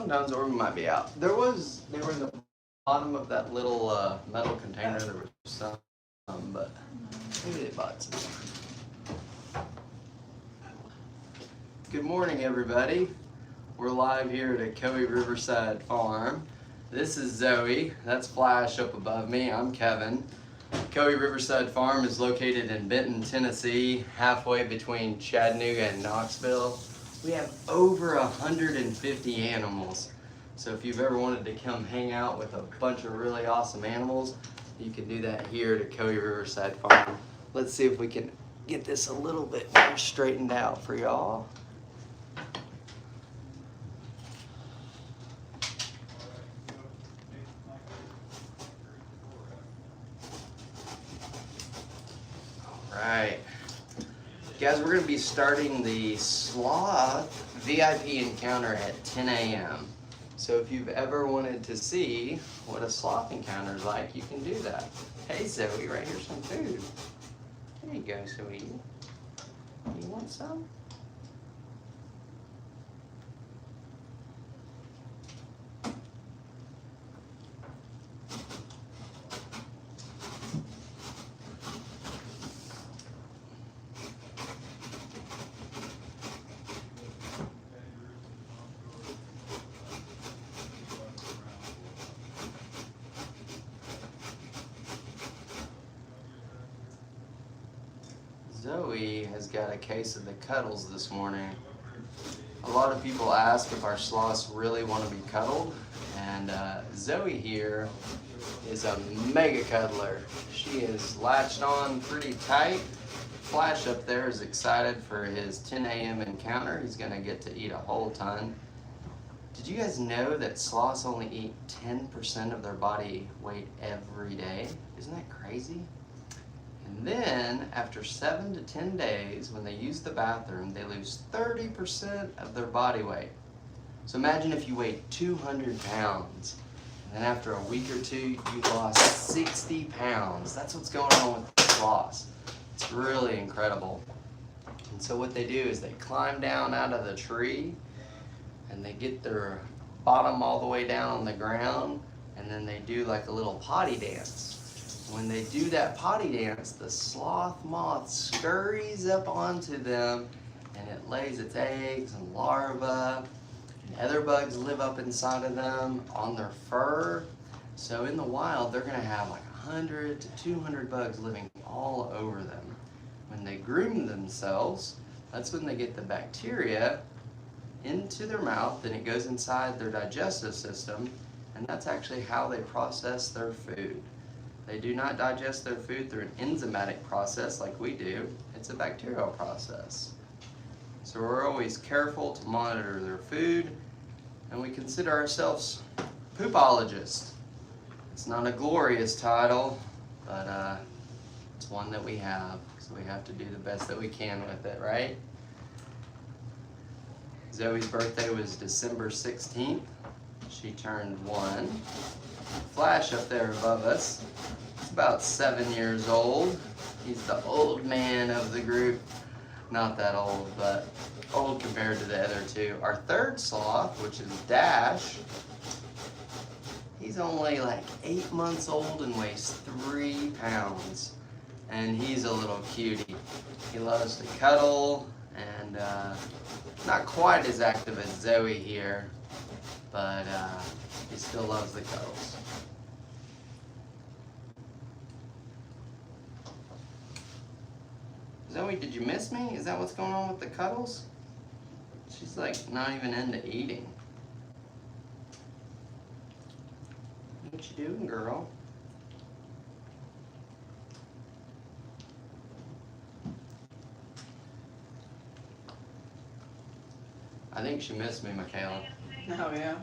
sometimes, or we might be out. They were in the bottom of that little metal container. There was some, but maybe they bought some. Good morning, everybody. We're live here at Coey Riverside Farm. This is Zoe. That's Flash up above me. I'm Kevin. Coey Riverside Farm is located in Benton, Tennessee, halfway between Chattanooga and Knoxville. We have over 150 animals. So if you've ever wanted to come hang out with a bunch of really awesome animals, you can do that here at Coey Riverside Farm. Let's see if we can get this a little bit more straightened out for y'all. Alright, guys, we're going to be starting the Sloth VIP encounter at 10 a.m. So if you've ever wanted to see what a sloth encounter is like, you can do that. Hey Zoe, right here's some food. There you go, Zoe. You want some? Zoe has got a case of the cuddles this morning. A lot of people ask if our sloths really want to be cuddled, and Zoe here is a mega cuddler. She is latched on pretty tight. Flash up there is excited for his 10 a.m. encounter. He's going to get to eat a whole ton. Did you guys know that sloths only eat 10% of their body weight every day? Isn't that crazy? And then, after 7 to 10 days, when they use the bathroom, they lose 30% of their body weight. So imagine if you weighed 200 pounds, and then after a week or two, you lost 60 pounds. That's what's going on with the sloths. It's really incredible. And so what they do is they climb down out of the tree, and they get their bottom all the way down on the ground, and then they do like a little potty dance. When they do that potty dance, the sloth moth scurries up onto them, and it lays its eggs and larvae, and other bugs live up inside of them on their fur. So in the wild, they're gonna have like 100 to 200 bugs living all over them. When they groom themselves, that's when they get the bacteria into their mouth, and it goes inside their digestive system, and that's actually how they process their food. They do not digest their food through an enzymatic process like we do. It's a bacterial process. So we're always careful to monitor their food, and we consider ourselves poopologists. It's not a glorious title, but it's one that we have, so we have to do the best that we can with it, right? Zoe's birthday was December 16th. She turned 1. Flash up there above us, he's about 7 years old. He's the old man of the group. Not that old, but old compared to the other two. Our third sloth, which is Dash, he's only like 8 months old and weighs 3 pounds. And he's a little cutie. He loves to cuddle, and not quite as active as Zoe here, but he still loves the cuddles. Zoe, did you miss me? Is that what's going on with the cuddles? She's like not even into eating. What you doing, girl? I think she missed me, Michaela. Oh, yeah?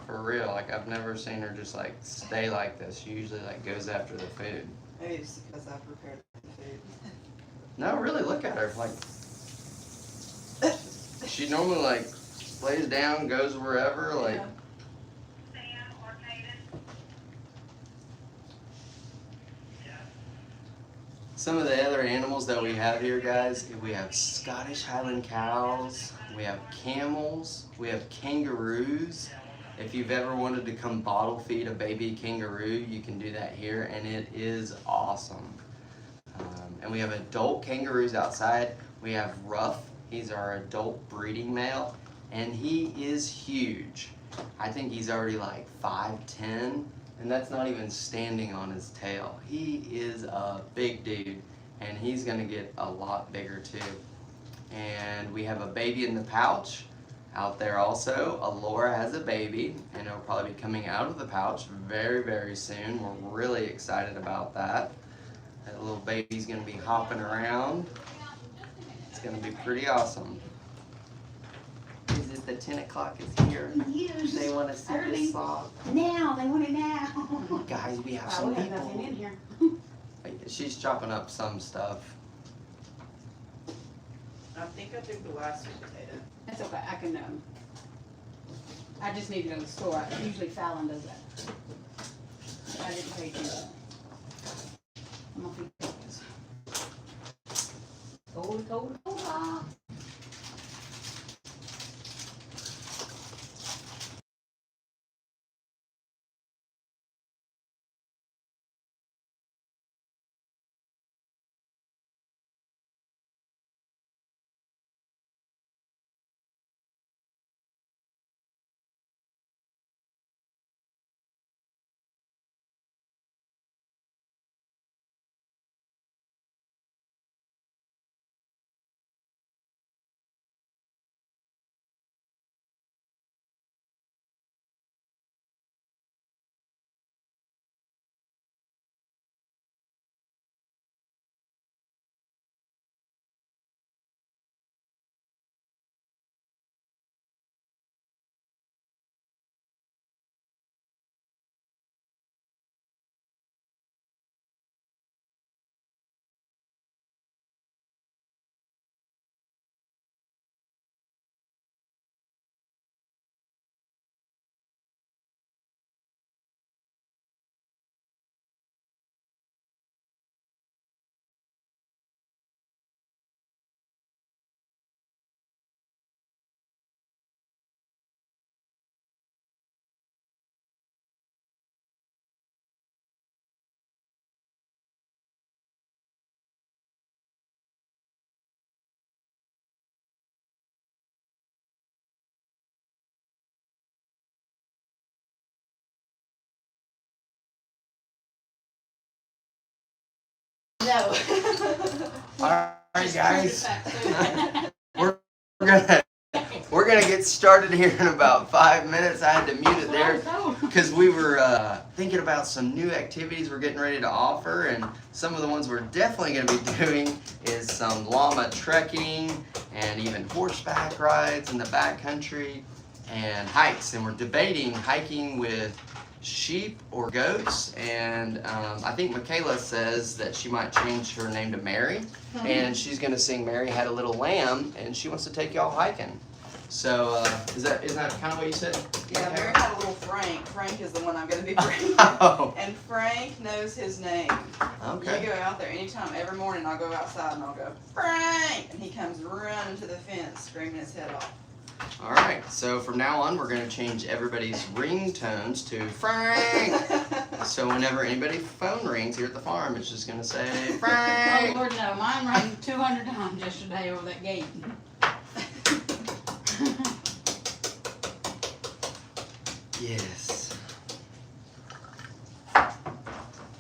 For real, like I've never seen her just like stay like this. She usually like goes after the food. Maybe it's because I prepared the food. No, really, look at her. Like, she normally like lays down, goes wherever, like. Yeah. Some of the other animals that we have here, guys, we have Scottish Highland cows, we have camels, we have kangaroos, If you've ever wanted to come bottle feed a baby kangaroo, you can do that here, and it is awesome. And we have adult kangaroos outside. We have Ruff. He's our adult breeding male, and he is huge. I think he's already like 5'10", and that's not even standing on his tail. He is a big dude, and he's gonna get a lot bigger too. And we have a baby in the pouch out there also. Alora has a baby, and it'll probably be coming out of the pouch very, very soon. We're really excited about that. That little baby's gonna be hopping around. It's gonna be pretty awesome. Is it the 10 o'clock is here? Yes. They want to see Early. the Sloth. Now, they want it now. Guys, we have Oh, some we have nothing in people. here. She's chopping up some stuff. I think I took the last sweet potato. That's okay, I can, I just need to go to the store. Usually Fallon does that. I didn't pay attention. I'm gonna feed this. Cola. No. All right, guys. Back We're gonna get started here in about 5 minutes. I had to mute it there because we were thinking about some new activities we're getting ready to offer, and some of the ones we're definitely gonna be doing is some llama trekking and even horseback rides in the backcountry and hikes. And we're debating hiking with sheep or goats, and I think Michaela says that she might change her name to Mary, and she's gonna sing Mary Had a Little Lamb, and she wants to take y'all hiking. So isn't that kind of what you said? Yeah, Mary had a little Frank. Frank is the one I'm going to be bringing. Oh, And Frank knows his name. okay. You go out there anytime, every morning I'll go outside and I'll go, Frank! And he comes running to the fence, screaming his head off. All right, so from now on, we're going to change everybody's ringtones to Frank. So whenever anybody's phone rings here at the farm, it's just going to say Oh, Frank. Lord, no. Mine rang 200 times yesterday over that gate. Yes.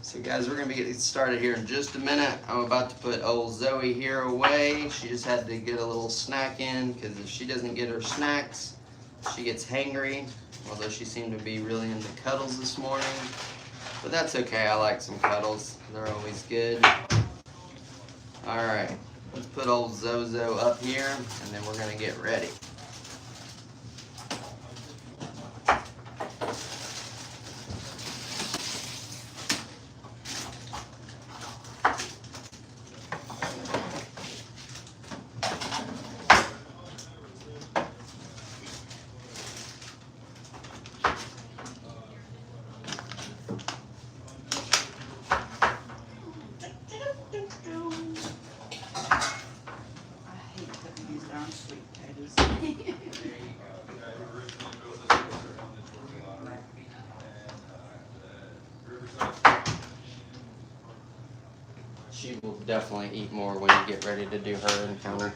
So guys, we're going to be getting started here in just a minute. I'm about to put old Zoe here away. She just had to get a little snack in, because if she doesn't get her snacks, she gets hangry. Although she seemed to be really into cuddles this morning. But that's okay, I like some cuddles. They're always good. Alright, let's put old Zozo up here, and then we're going to get ready. I hate cooking these darn sweet potatoes. She will definitely eat more when you get ready to do her encounter.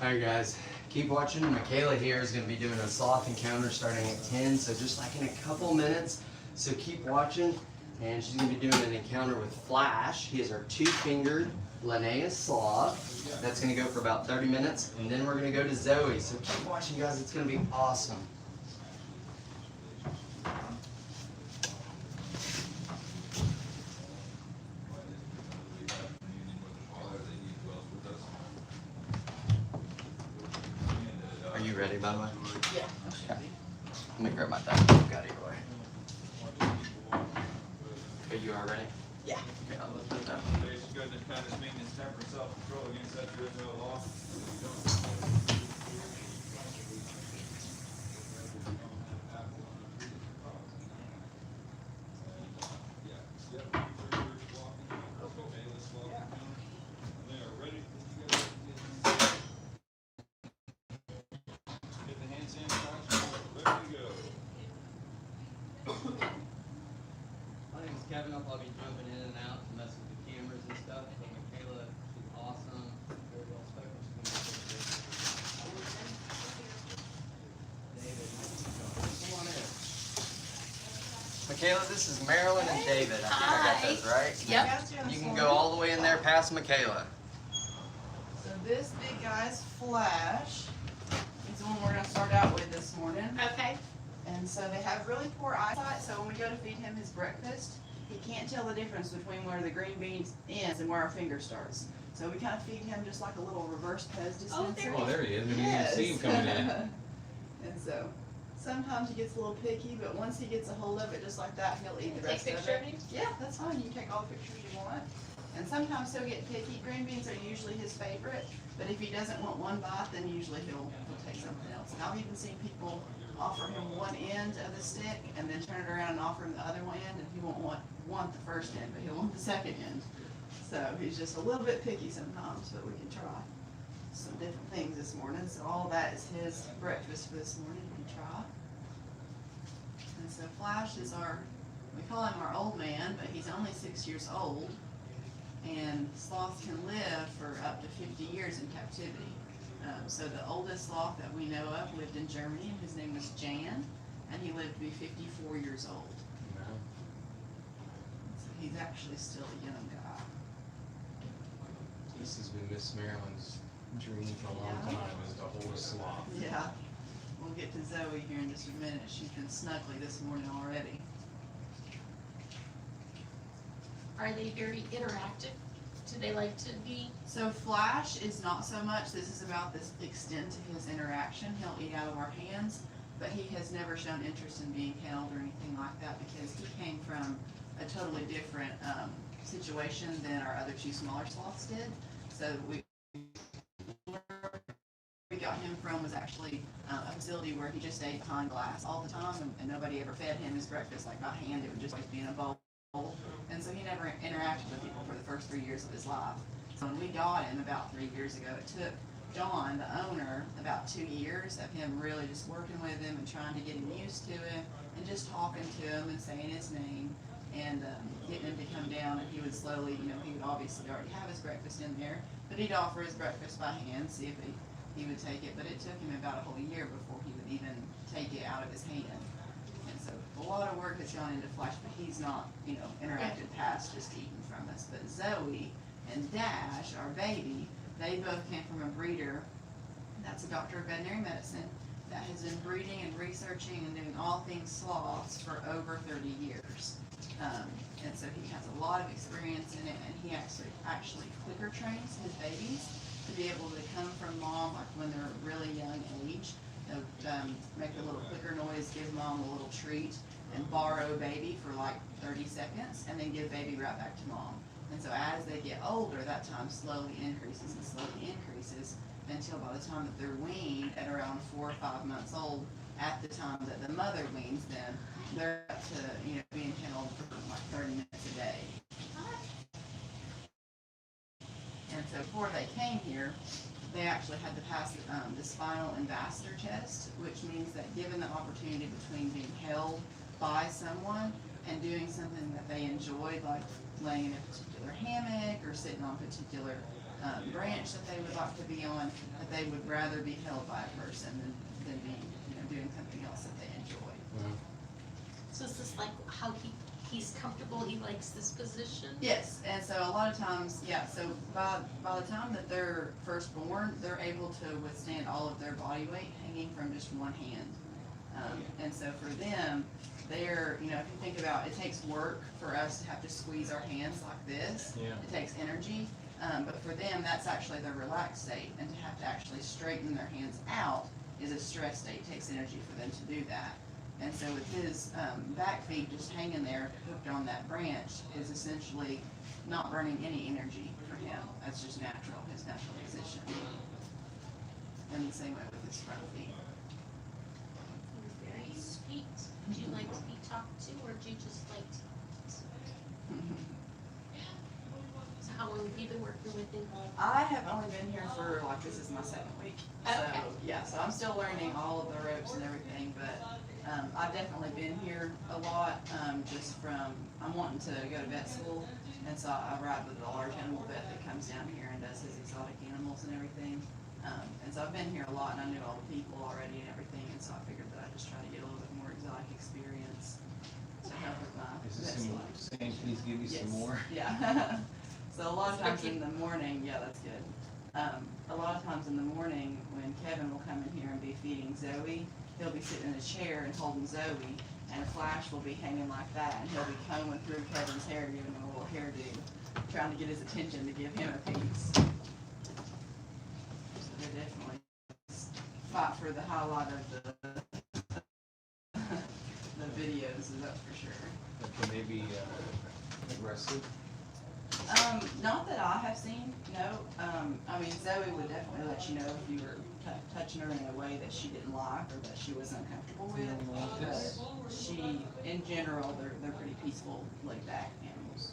Alright guys, keep watching. Michaela here is going to be doing a sloth encounter starting at 10, so just like in a couple minutes. So keep watching, and she's going to be doing an encounter with Flash. He is our two-fingered Linnaeus sloth. That's going to go for about 30 minutes, and then we're going to go to Zoe. So keep watching guys, it's going to be awesome. Are you ready, by the way? Yeah. Okay. Let me grab my dive book out of your way. Okay, you are ready? Yeah. Okay, I'll lift it up. Basic goodness, kindness, meekness, temperance, self-control. Against such there is no law. My name is Kevin. I'll probably be jumping in and out to mess with the cameras and stuff. But Michaela, she's awesome, very well spoken. David, come on in. Michaela, this is Marilyn and David. I think I got those right. Yep. You can go all the way in there past Michaela. So this big guy's Flash. He's the one we're gonna start out with this morning. Okay. And so they have really poor eyesight, so when we go to feed him his breakfast, he can't tell the difference between where the green bean ends and where our finger starts. So we kind of feed him just like a little reverse Pez dispenser. Oh, there he is. Maybe you Yes. didn't see him coming in. And so sometimes he gets a little picky, but once he gets a hold of it just like that, he'll eat the rest Take of picture it. of you? Yeah, that's fine. You can take all the pictures you want. And sometimes he'll get picky. Green beans are usually his favorite, but if he doesn't want one bite, then usually he'll take something else. And I've even seen people offer him one end of the stick and then turn it around and offer him the other one end, and he won't want the first end, but he'll want the second end. So he's just a little bit picky sometimes, but we can try some different things this morning. So all that is his breakfast for this morning. We can try. And so Flash is we call him our old man, but he's only 6 years old. And sloths can live for up to 50 years in captivity. So the oldest sloth that we know of lived in Germany, and his name was Jan, and he lived to be 54 years old. So he's actually still a young guy. This has been Miss Marilyn's dream for a long time, is to hold a sloth. Yeah. We'll get to Zoe here in just a minute. She's been snuggly this morning already. Are they very interactive? Do they like to be? So Flash is not so much. This is about the extent of his interaction. He'll eat out of our hands, but he has never shown interest in being held or anything like that because he came from a totally different situation than our other two smaller sloths did. So we got him from was actually a facility where he just stayed behind glass all the time, and nobody ever fed him his breakfast like by hand. It would just always be in a bowl. And so he never interacted with people for the first 3 years of his life. So when we got him about 3 years ago, it took John, the owner, about 2 years of him really just working with him and trying to get him used to it and just talking to him and saying his name. and getting him to come down, and he would slowly, he would obviously already have his breakfast in there, but he'd offer his breakfast by hand, see if he would take it, but it took him about a whole year before he would even take it out of his hand. And so a lot of work has gone into Flash, but he's not, interacted past just eating from us. But Zoe and Dash, our baby, they both came from a breeder that's a doctor of veterinary medicine that has been breeding and researching and doing all things sloths for over 30 years. And so he has a lot of experience in it, and he actually clicker trains his babies to be able to come from mom, like when they're really young age. They'll make a little clicker noise, give mom a little treat, and borrow baby for like 30 seconds, and then give baby right back to mom. And so as they get older, that time slowly increases and slowly increases until by the time that they're weaned at around 4 or 5 months old, at the time that the mother weans them, they're up to, being held for like 30 minutes a day. And so before they came here, they actually had to pass the spinal ambassador test, which means that given the opportunity between being held by someone and doing something that they enjoyed, like laying in a particular hammock or sitting on a particular branch that they would like to be on, that they would rather be held by a person than be, doing something else that they enjoy. Mm-hmm. So is this like how he's comfortable, he likes this position? Yes, and so a lot of times, so by the time that they're first born, they're able to withstand all of their body weight hanging from just one hand. And so for them, they're, if you think about it, takes work for us to have to squeeze our hands like this. Yeah. It takes energy, but for them, that's actually their relaxed state, and to have to actually straighten their hands out is a stress state. It takes energy for them to do that. And so with his back feet just hanging there, hooked on that branch, is essentially not burning any energy for him. That's just natural, his natural position. And the same way with his front feet. You're very sweet. Do you like to be talked to, or do you just like to eat? So how long have you been working with him? I have only been here for, this is my 2nd week. So, Okay. so I'm still learning all of the ropes and everything, but I've definitely been here a lot, just from, I'm wanting to go to vet school, and so I ride with a large animal vet that comes down here and does his exotic animals and everything. And so I've been here a lot, and I knew all the people already and everything, and so I figured that I'd just try to get a little bit more exotic experience to help with my Is vet this life. saying please give you some Yes. more? Yeah. So a lot of times in the morning, that's good. A lot of times in the morning when Kevin will come in here and be feeding Zoe, he'll be sitting in a chair and holding Zoe, and Flash will be hanging like that, and he'll be combing through Kevin's hair, giving him a little hairdo, trying to get his attention to give him a piece. So they definitely fight for the highlight of the videos, that's for sure. Can they be aggressive? Not that I have seen, no. I mean, Zoe would definitely let you know if you were touching her in a way that she didn't like or that she was uncomfortable with. But she, in general, they're pretty peaceful, laid-back animals.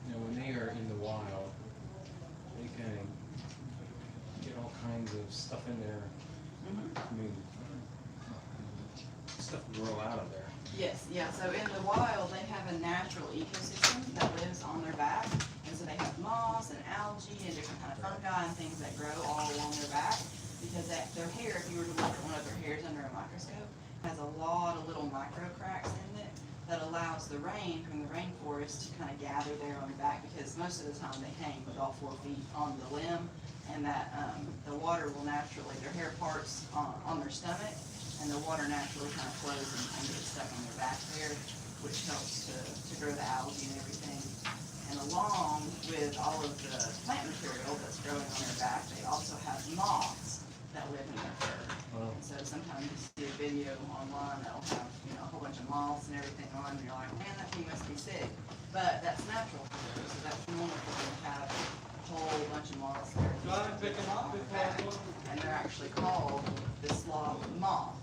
When they are in the wild, they kind of get all kinds of stuff in there. I mean, stuff grow out of there. Yes, so in the wild, they have a natural ecosystem that lives on their back. And so they have moss and algae and different kind of fungi and things that grow all along their back. Because their hair, if you were to look at one of their hairs under a microscope, has a lot of little micro cracks in it that allows the rain from the rainforest to kind of gather there on their back, because most of the time they hang with all 4 feet on the limb, and that the water will naturally, their hair parts on their stomach, and the water naturally kind of flows and gets stuck on their back there, which helps to grow the algae and everything. And along with all of the plant material that's growing on their back, they also have moths that live in their fur. Wow. And so sometimes you see a video online that'll have, a whole bunch of moths and everything on, and you're like, man, that thing must be sick. But that's natural for them, so that's normal for them to have a whole bunch of moths and everything. And they're actually called the sloth moth.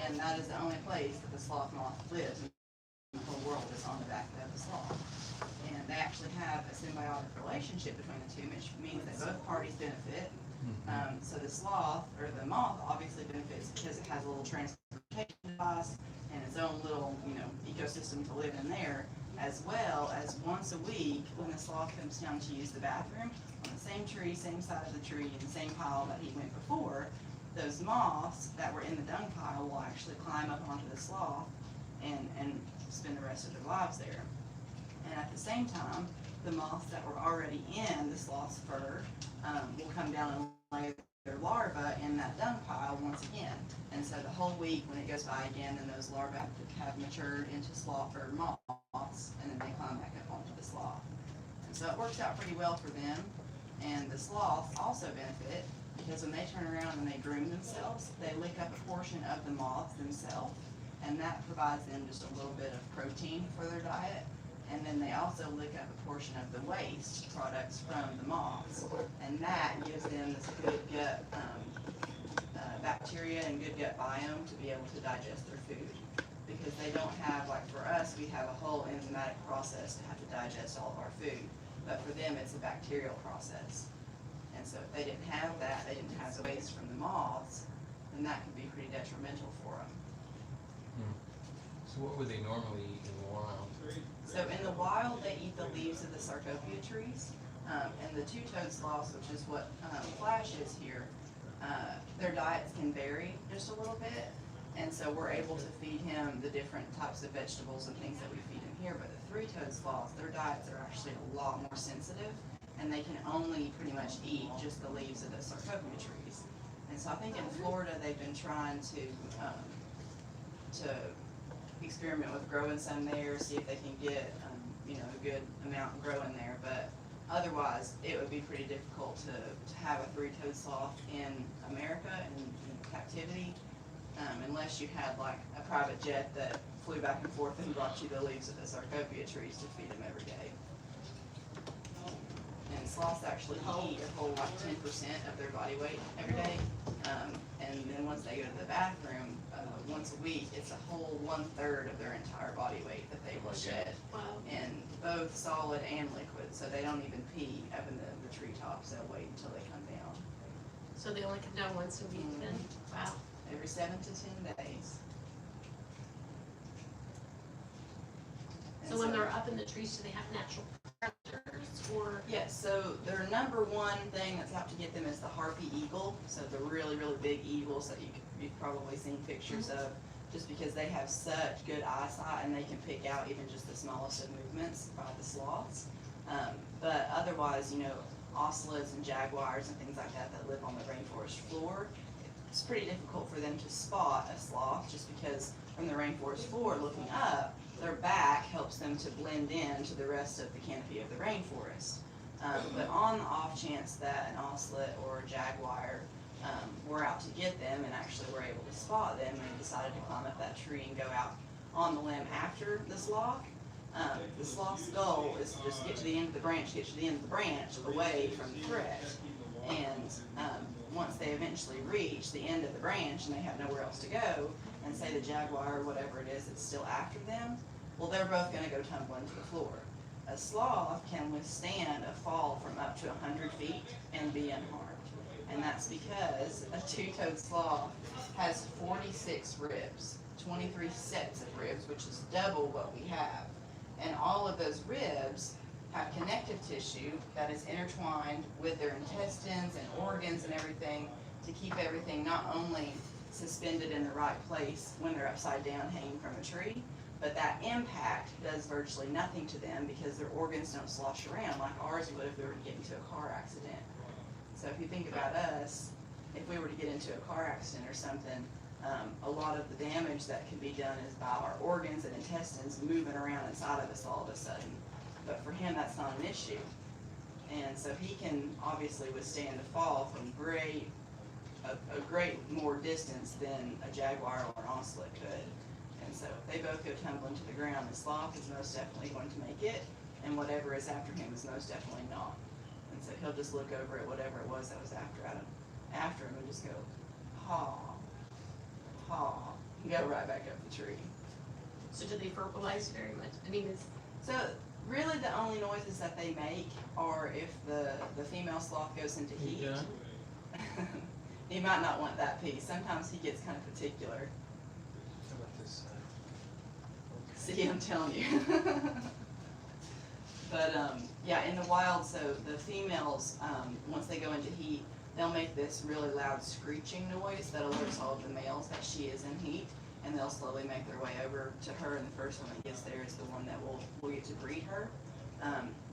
And that is the only place that the sloth moth lives in the whole world, is on the back of the sloth. And they actually have a symbiotic relationship between the two, which means that both parties benefit. So the sloth, or the moth, obviously benefits because it has a little transparent exhaust and its own little, ecosystem to live in there, as well as once a week, when the sloth comes down to use the bathroom, on the same tree, same side of the tree, in the same pile that he went before, those moths that were in the dung pile will actually climb up onto the sloth and spend the rest of their lives there. And at the same time, the moths that were already in the sloth's fur will come down and lay their larvae in that dung pile once again. And so the whole week, when it goes by again, then those larvae have matured into sloth or moths, and then they climb back up onto the sloth. And so it works out pretty well for them. And the sloths also benefit because when they turn around and they groom themselves, they lick up a portion of the moths themselves, and that provides them just a little bit of protein for their diet. And then they also lick up a portion of the waste products from the moths, and that gives them this good gut bacteria and good gut biome to be able to digest their food. Because they don't have, like for us, we have a whole enzymatic process to have to digest all of our food, but for them it's a bacterial process. And so if they didn't have that, they didn't have the waste from the moths, then that could be pretty detrimental for them. So what would they normally eat in the wild? So in the wild, they eat the leaves of the sarcopia trees, and the two-toed sloths, which is what Flash is here, their diets can vary just a little bit, and so we're able to feed him the different types of vegetables and things that we feed him here. But the three-toed sloths, their diets are actually a lot more sensitive, and they can only pretty much eat just the leaves of the sarcopia trees. And so I think in Florida, they've been trying to experiment with growing some there, see if they can get a good amount growing there. But otherwise, it would be pretty difficult to have a three-toed sloth in America in captivity, unless you had like a private jet that flew back and forth and brought you the leaves of the sarcopia trees to feed them every day. And sloths actually eat a whole like 10% of their body weight every day, and then once they go to the bathroom once a week, it's a whole 1/3 of their entire body weight that they will shed, in both solid and liquid. So they don't even pee up in the treetops. They'll wait until they come down. So they only come down once a week then? Wow. Every 7 to 10 days. So when they're up in the trees, do they have natural predators or? Yes, so their number one thing that's out to get them is the harpy eagle. So the really, really big eagles that you've probably seen pictures of, just because they have such good eyesight and they can pick out even just the smallest of movements by the sloths. But otherwise, ocelots and jaguars and things like that live on the rainforest floor, it's pretty difficult for them to spot a sloth, just because from the rainforest floor looking up, their back helps them to blend in to the rest of the canopy of the rainforest. But on the off chance that an ocelot or a jaguar were out to get them and actually were able to spot them and decided to climb up that tree and go out on the limb after the sloth's goal is to just get to the end of the branch, away from the threat. And once they eventually reach the end of the branch and they have nowhere else to go, and say the jaguar or whatever it is that's still after them, well, they're both going to go tumbling to the floor. A sloth can withstand a fall from up to 100 feet and be unharmed. And that's because a two-toed sloth has 46 ribs, 23 sets of ribs, which is double what we have. And all of those ribs have connective tissue that is intertwined with their intestines and organs and everything to keep everything not only suspended in the right place when they're upside down hanging from a tree, but that impact does virtually nothing to them because their organs don't slosh around like ours would if we were to get into a car accident. So if you think about us, if we were to get into a car accident or something, a lot of the damage that can be done is by our organs and intestines moving around inside of us all of a sudden. But for him, that's not an issue. And so he can obviously withstand a fall from a great more distance than a jaguar or an ocelot could. And so if they both go tumbling to the ground, the sloth is most definitely going to make it, and whatever is after him is most definitely not. And so he'll just look over at whatever it was that was after him and just go, haw, haw, and go right back up the tree. So do they verbalize very much? So really the only noises that they make are if the female sloth goes into heat. Yeah. He might not want that piece. Sometimes he gets kind of particular. See, I'm telling you. But, yeah, in the wild, so the females, once they go into heat, they'll make this really loud screeching noise that alerts all of the males that she is in heat, and they'll slowly make their way over to her, and the first one that gets there is the one that will get to breed her.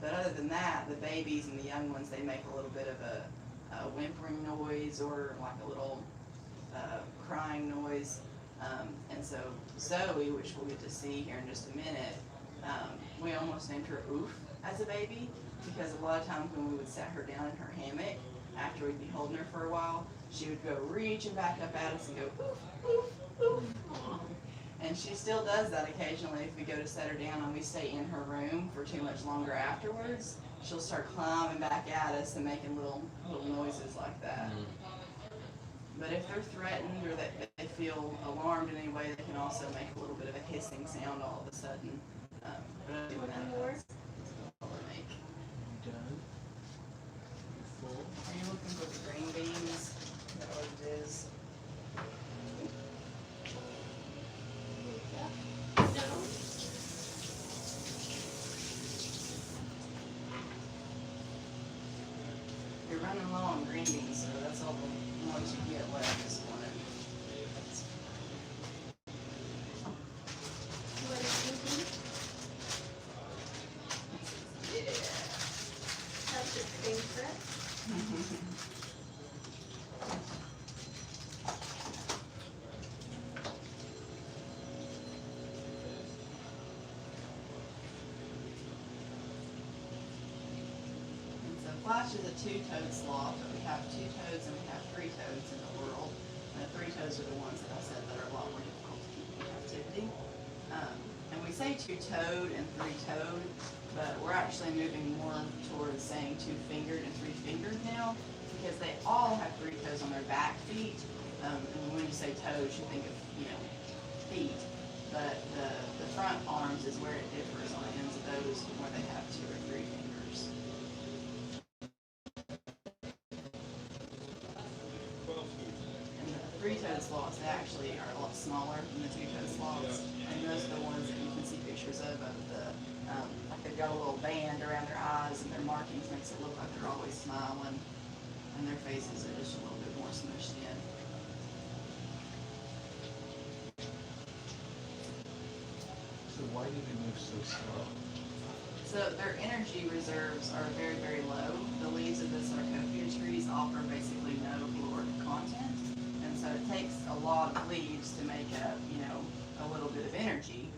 But other than that, the babies and the young ones, they make a little bit of a whimpering noise or like a little crying noise. And so Zoe, which we'll get to see here in just a minute, we almost named her Oof as a baby, because a lot of times when we would set her down in her hammock, after we'd be holding her for a while, she would go reaching back up at us and go oof, oof, oof. And she still does that occasionally if we go to set her down and we stay in her room for too much longer afterwards. She'll start climbing back at us and making little noises like that. But if they're threatened or that they feel alarmed in any way, they can also make a little bit of a hissing sound all of a sudden. But other than that, that's all they make. Done. Full. Are you looking for the green beans? Is that what it is? No. You're running low on green beans, so that's all the ones you get left this morning. What is it? Yeah. That's your favorite. And so Flash is a two-toed sloth, but we have two toads and we have three toads in the world. And the three toads are the ones that I said that are a lot more difficult to keep in captivity. And we say two-toed and three-toed, but we're actually moving more towards saying two-fingered and three-fingered now, because they all have three toes on their back feet. And when you say toes, you think of, feet. But the front arms is where it differs on the ends of those, where they have two or three fingers. And the three-toed sloths, they actually are a lot smaller than the two-toed sloths. And those are the ones that you can see pictures of the, like they've got a little band around their eyes and their markings makes it look like they're always smiling. And their faces are just a little bit more smushed in. So why do they move so slow? So their energy reserves are very, very low. The leaves of the sarcopia trees offer basically no caloric content. And so it takes a lot of leaves to make up, a little bit of energy.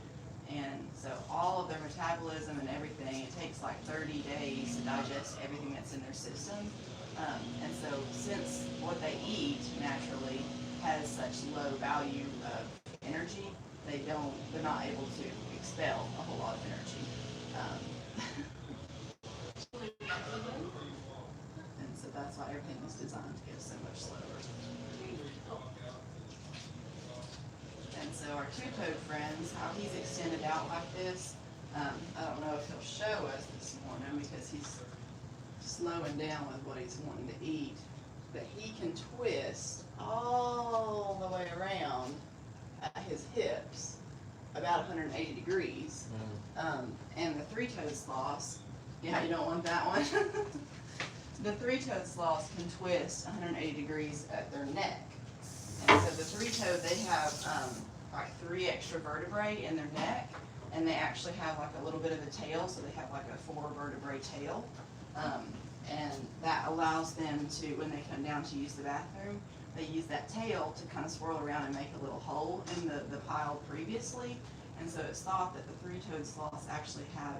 And so all of their metabolism and everything, it takes like 30 days to digest everything that's in their system. And so since what they eat naturally has such low value of energy, they're not able to expel a whole lot of energy. And so that's why everything is designed to go so much slower. And so our two-toed friends, how he's extended out like this, I don't know if he'll show us this morning because he's slowing down with what he's wanting to eat, but he can twist all the way around at his hips about 180 degrees. And the three-toed sloths, yeah, you don't want that one. The three-toed sloths can twist 180 degrees at their neck. And so the three-toed, they have like 3 extra vertebrae in their neck, and they actually have like a little bit of a tail, so they have like a 4 vertebrae tail. And that allows them to, when they come down to use the bathroom, they use that tail to kind of swirl around and make a little hole in the pile previously. And so it's thought that the three-toed sloths actually have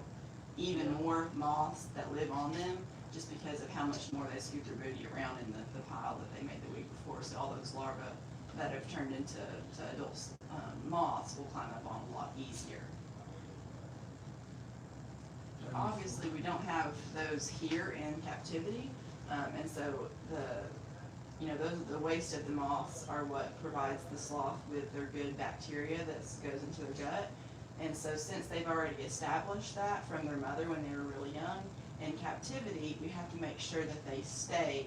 even more moths that live on them, just because of how much more they scoop their booty around in the pile that they made the week before. So all those larvae that have turned into adult moths will climb up on a lot easier. Obviously, we don't have those here in captivity, and so the waste of the moths are what provides the sloth with their good bacteria that goes into their gut. And so since they've already established that from their mother when they were really young, in captivity, we have to make sure that they stay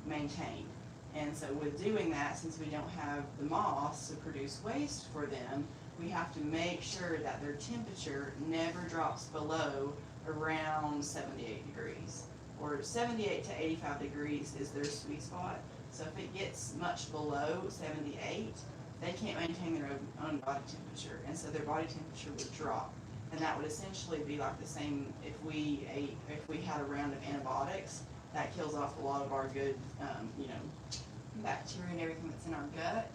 maintained. And so with doing that, since we don't have the moths to produce waste for them, we have to make sure that their temperature never drops below around 78 degrees. Or 78 to 85 degrees is their sweet spot. So if it gets much below 78, they can't maintain their own body temperature, and so their body temperature would drop. And that would essentially be like the same if we had a round of antibiotics, that kills off a lot of our good, bacteria and everything that's in our gut.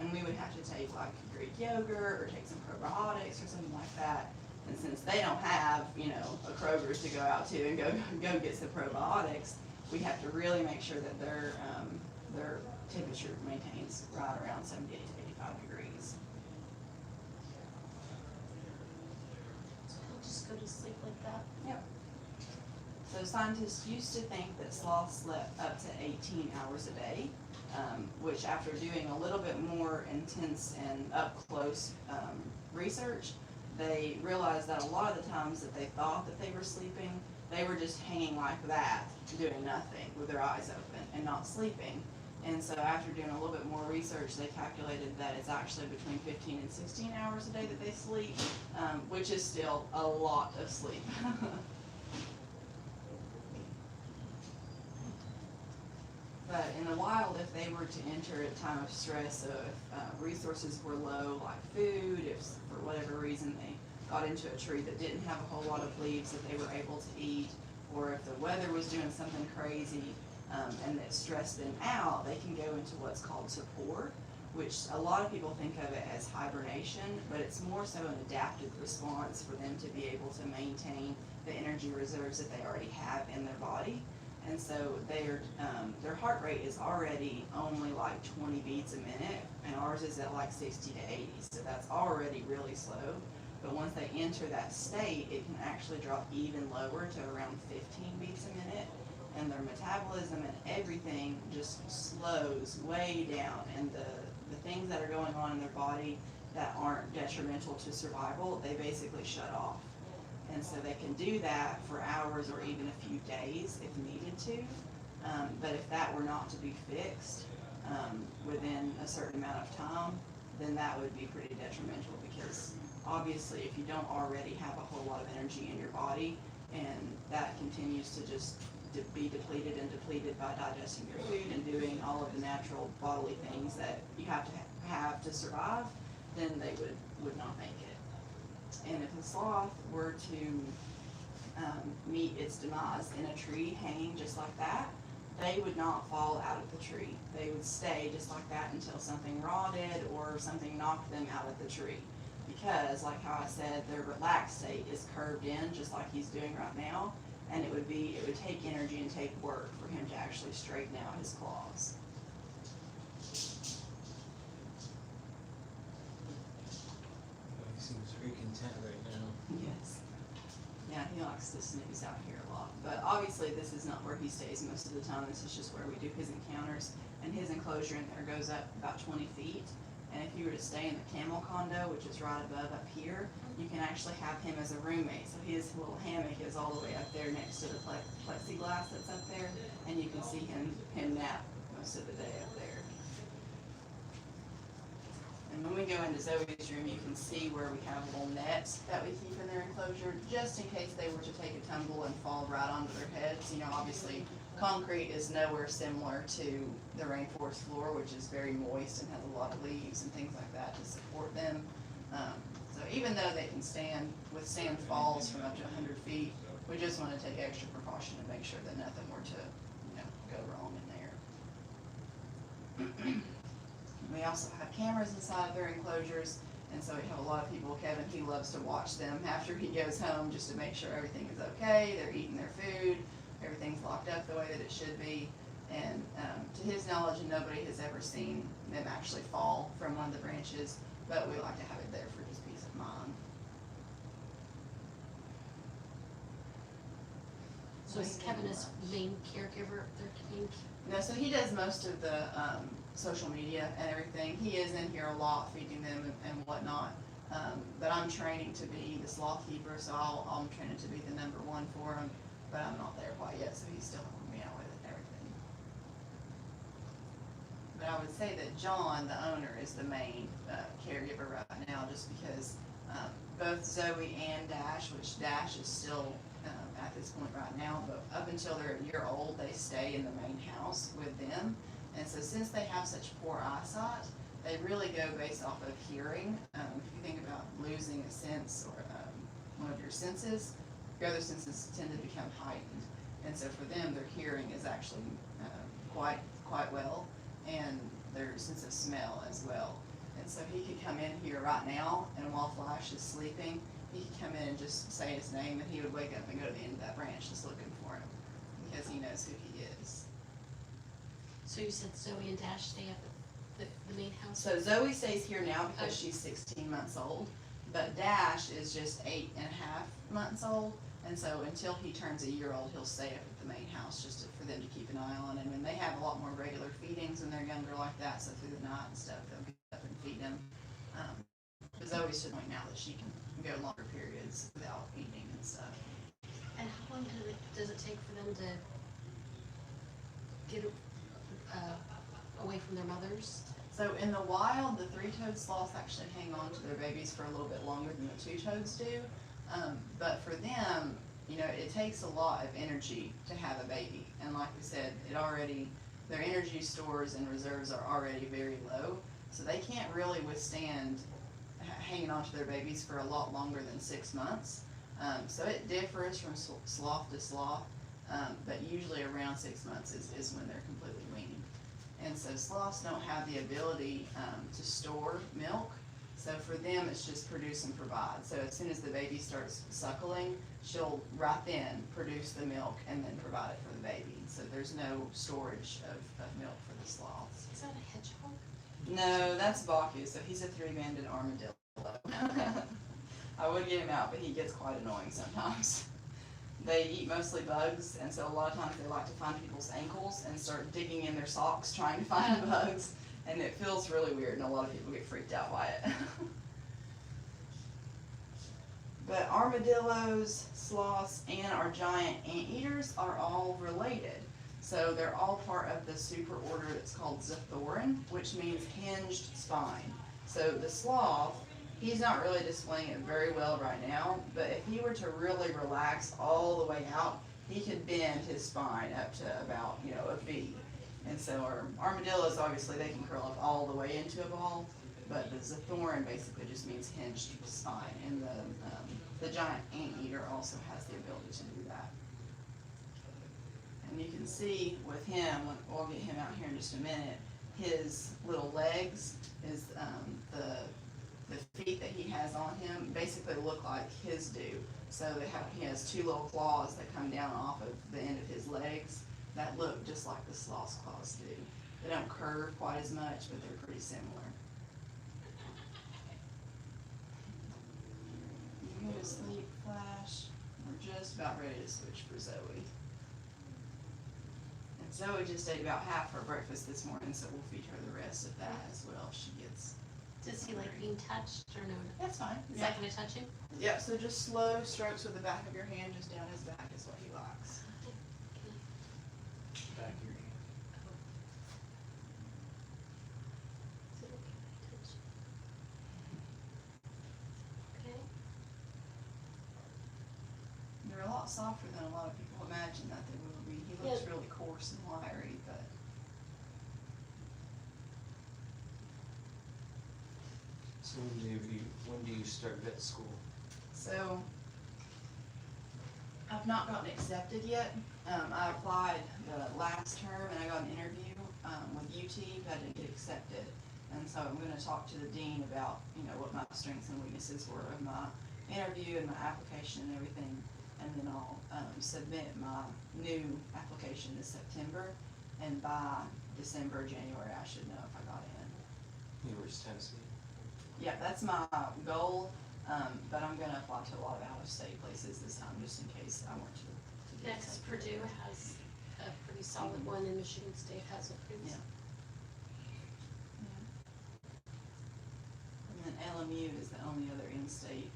And we would have to take like Greek yogurt or take some probiotics or something like that. And since they don't have, a Kroger's to go out to and go get some probiotics, we have to really make sure that their temperature maintains right around 78 to 85 degrees. So he'll just go to sleep like that? Yep. So scientists used to think that sloths slept up to 18 hours a day, which after doing a little bit more intense and up-close research, they realized that a lot of the times that they thought that they were sleeping, they were just hanging like that, doing nothing with their eyes open and not sleeping. And so after doing a little bit more research, they calculated that it's actually between 15 and 16 hours a day that they sleep, which is still a lot of sleep. But in the wild, if they were to enter a time of stress, so if resources were low, like food, if for whatever reason they got into a tree that didn't have a whole lot of leaves that they were able to eat, or if the weather was doing something crazy and that stressed them out, they can go into what's called torpor, which a lot of people think of it as hibernation, but it's more so an adaptive response for them to be able to maintain the energy reserves that they already have in their body. And so their heart rate is already only like 20 beats a minute, and ours is at like 60 to 80, so that's already really slow. But once they enter that state, it can actually drop even lower to around 15 beats a minute, and their metabolism and everything just slows way down, and the things that are going on in their body that aren't detrimental to survival, they basically shut off. And so they can do that for hours or even a few days if needed to. But if that were not to be fixed within a certain amount of time, then that would be pretty detrimental, because obviously if you don't already have a whole lot of energy in your body and that continues to just be depleted and depleted by digesting your food and doing all of the natural bodily things that you have to survive, then they would not make it. And if a sloth were to meet its demise in a tree hanging just like that, they would not fall out of the tree. They would stay just like that until something rotted or something knocked them out of the tree. Because, like how I said, their relaxed state is curved in just like he's doing right now, and it would take energy and take work for him to actually straighten out his claws. He seems very content right now. Yes. Yeah, he likes to snooze out here a lot. But obviously this is not where he stays most of the time. This is just where we do his encounters. And his enclosure in there goes up about 20 feet. And if you were to stay in the camel condo, which is right above up here, you can actually have him as a roommate. So his little hammock is all the way up there next to the plexiglass that's up there. And you can see him nap most of the day up there. And when we go into Zoe's room, you can see where we have little nets that we keep in their enclosure, just in case they were to take a tumble and fall right onto their heads. You know, obviously, concrete is nowhere similar to the rainforest floor, which is very moist and has a lot of leaves and things like that to support them. So even though they can withstand falls from up to 100 feet, we just want to take extra precaution to make sure that nothing were to, go wrong in there. We also have cameras inside their enclosures, and so we have a lot of people. Kevin, he loves to watch them after he goes home just to make sure everything is okay, they're eating their food, everything's locked up the way that it should be. And to his knowledge, nobody has ever seen them actually fall from one of the branches, but we like to have it there for his peace of mind. So is Kevin his main caregiver up there, Kevin? No, so he does most of the social media and everything. He is in here a lot, feeding them and whatnot. But I'm training to be the sloth keeper, so I'm training to be the number one for him. But I'm not there quite yet, so he's still helping me out with it and everything. But I would say that John, the owner, is the main caregiver right now, just because both Zoe and Dash, which Dash is still at this point right now, but up until they're a year old, they stay in the main house with them. And so since they have such poor eyesight, they really go based off of hearing. If you think about losing a sense or one of your senses, your other senses tend to become heightened. And so for them, their hearing is actually quite well, and their sense of smell as well. And so he could come in here right now, and while Flash is sleeping, he could come in and just say his name, and he would wake up and go to the end of that branch just looking for him, because he knows who he is. So you said Zoe and Dash stay up at the main house? So Zoe stays here now because she's 16 months old, but Dash is just 8.5 months old, and so until he turns a year old, he'll stay up at the main house just for them to keep an eye on him. And they have a lot more regular feedings when they're younger like that, so through the night and stuff, they'll get up and feed him. But Zoe's to the point now that she can go longer periods without eating and stuff. And how long does it take for them to get away from their mothers? So in the wild, the three-toed sloths actually hang on to their babies for a little bit longer than the two-toads do. But for them, you know, it takes a lot of energy to have a baby. And like we said, their energy stores and reserves are already very low. So they can't really withstand hanging on to their babies for a lot longer than 6 months. So it differs from sloth to sloth, but usually around 6 months is when they're completely weaned. And so sloths don't have the ability to store milk. So for them, it's just produce and provide. So as soon as the baby starts suckling, she'll right then produce the milk and then provide it for the baby. So there's no storage of milk for the sloths. Is that a hedgehog? No, that's Baku, so he's a three-banded armadillo. I would get him out, but he gets quite annoying sometimes. They eat mostly bugs, and so a lot of times they like to find people's ankles and start digging in their socks trying to find bugs, and it feels really weird, and a lot of people get freaked out by it. But armadillos, sloths, and our giant anteaters are all related. So they're all part of the superorder that's called Zathorin, which means hinged spine. So the sloth, he's not really displaying it very well right now, but if he were to really relax all the way out, he could bend his spine up to about, a V. And so our armadillos, obviously, they can curl up all the way into a ball, but the Zathorin basically just means hinged spine. And the giant anteater also has the ability to do that. And you can see with him, we'll get him out here in just a minute, his little legs, the feet that he has on him basically look like his do. So he has two little claws that come down off of the end of his legs that look just like the sloth's claws do. They don't curve quite as much, but they're pretty similar. You go to sleep, Flash. We're just about ready to switch for Zoe. And Zoe just ate about half her breakfast this morning, so we'll feed her the rest of that as well if she gets. Does he like being touched or no? That's fine. Is that gonna touch him? Yeah, so just slow strokes with the back of your hand just down his back is what he likes. Back of your hand. Is it okay if I touch? Okay. They're a lot softer than a lot of people imagine that they will be. He looks really coarse and wiry, but So when do you start vet school? so I've not gotten accepted yet. I applied the last term and I got an interview with UT, but I didn't get accepted. And so I'm going to talk to the dean about what my strengths and weaknesses were of my interview and my application and everything. And then I'll submit my new application this September, and by December, January, I should know if I got in. University of Tennessee. Yeah, that's my goal, but I'm gonna apply to a lot of out-of-state places this time, just in case I want to get Next, accepted. Purdue has a pretty solid one, and Michigan State has a pretty. Yeah. And then LMU is the only other in-state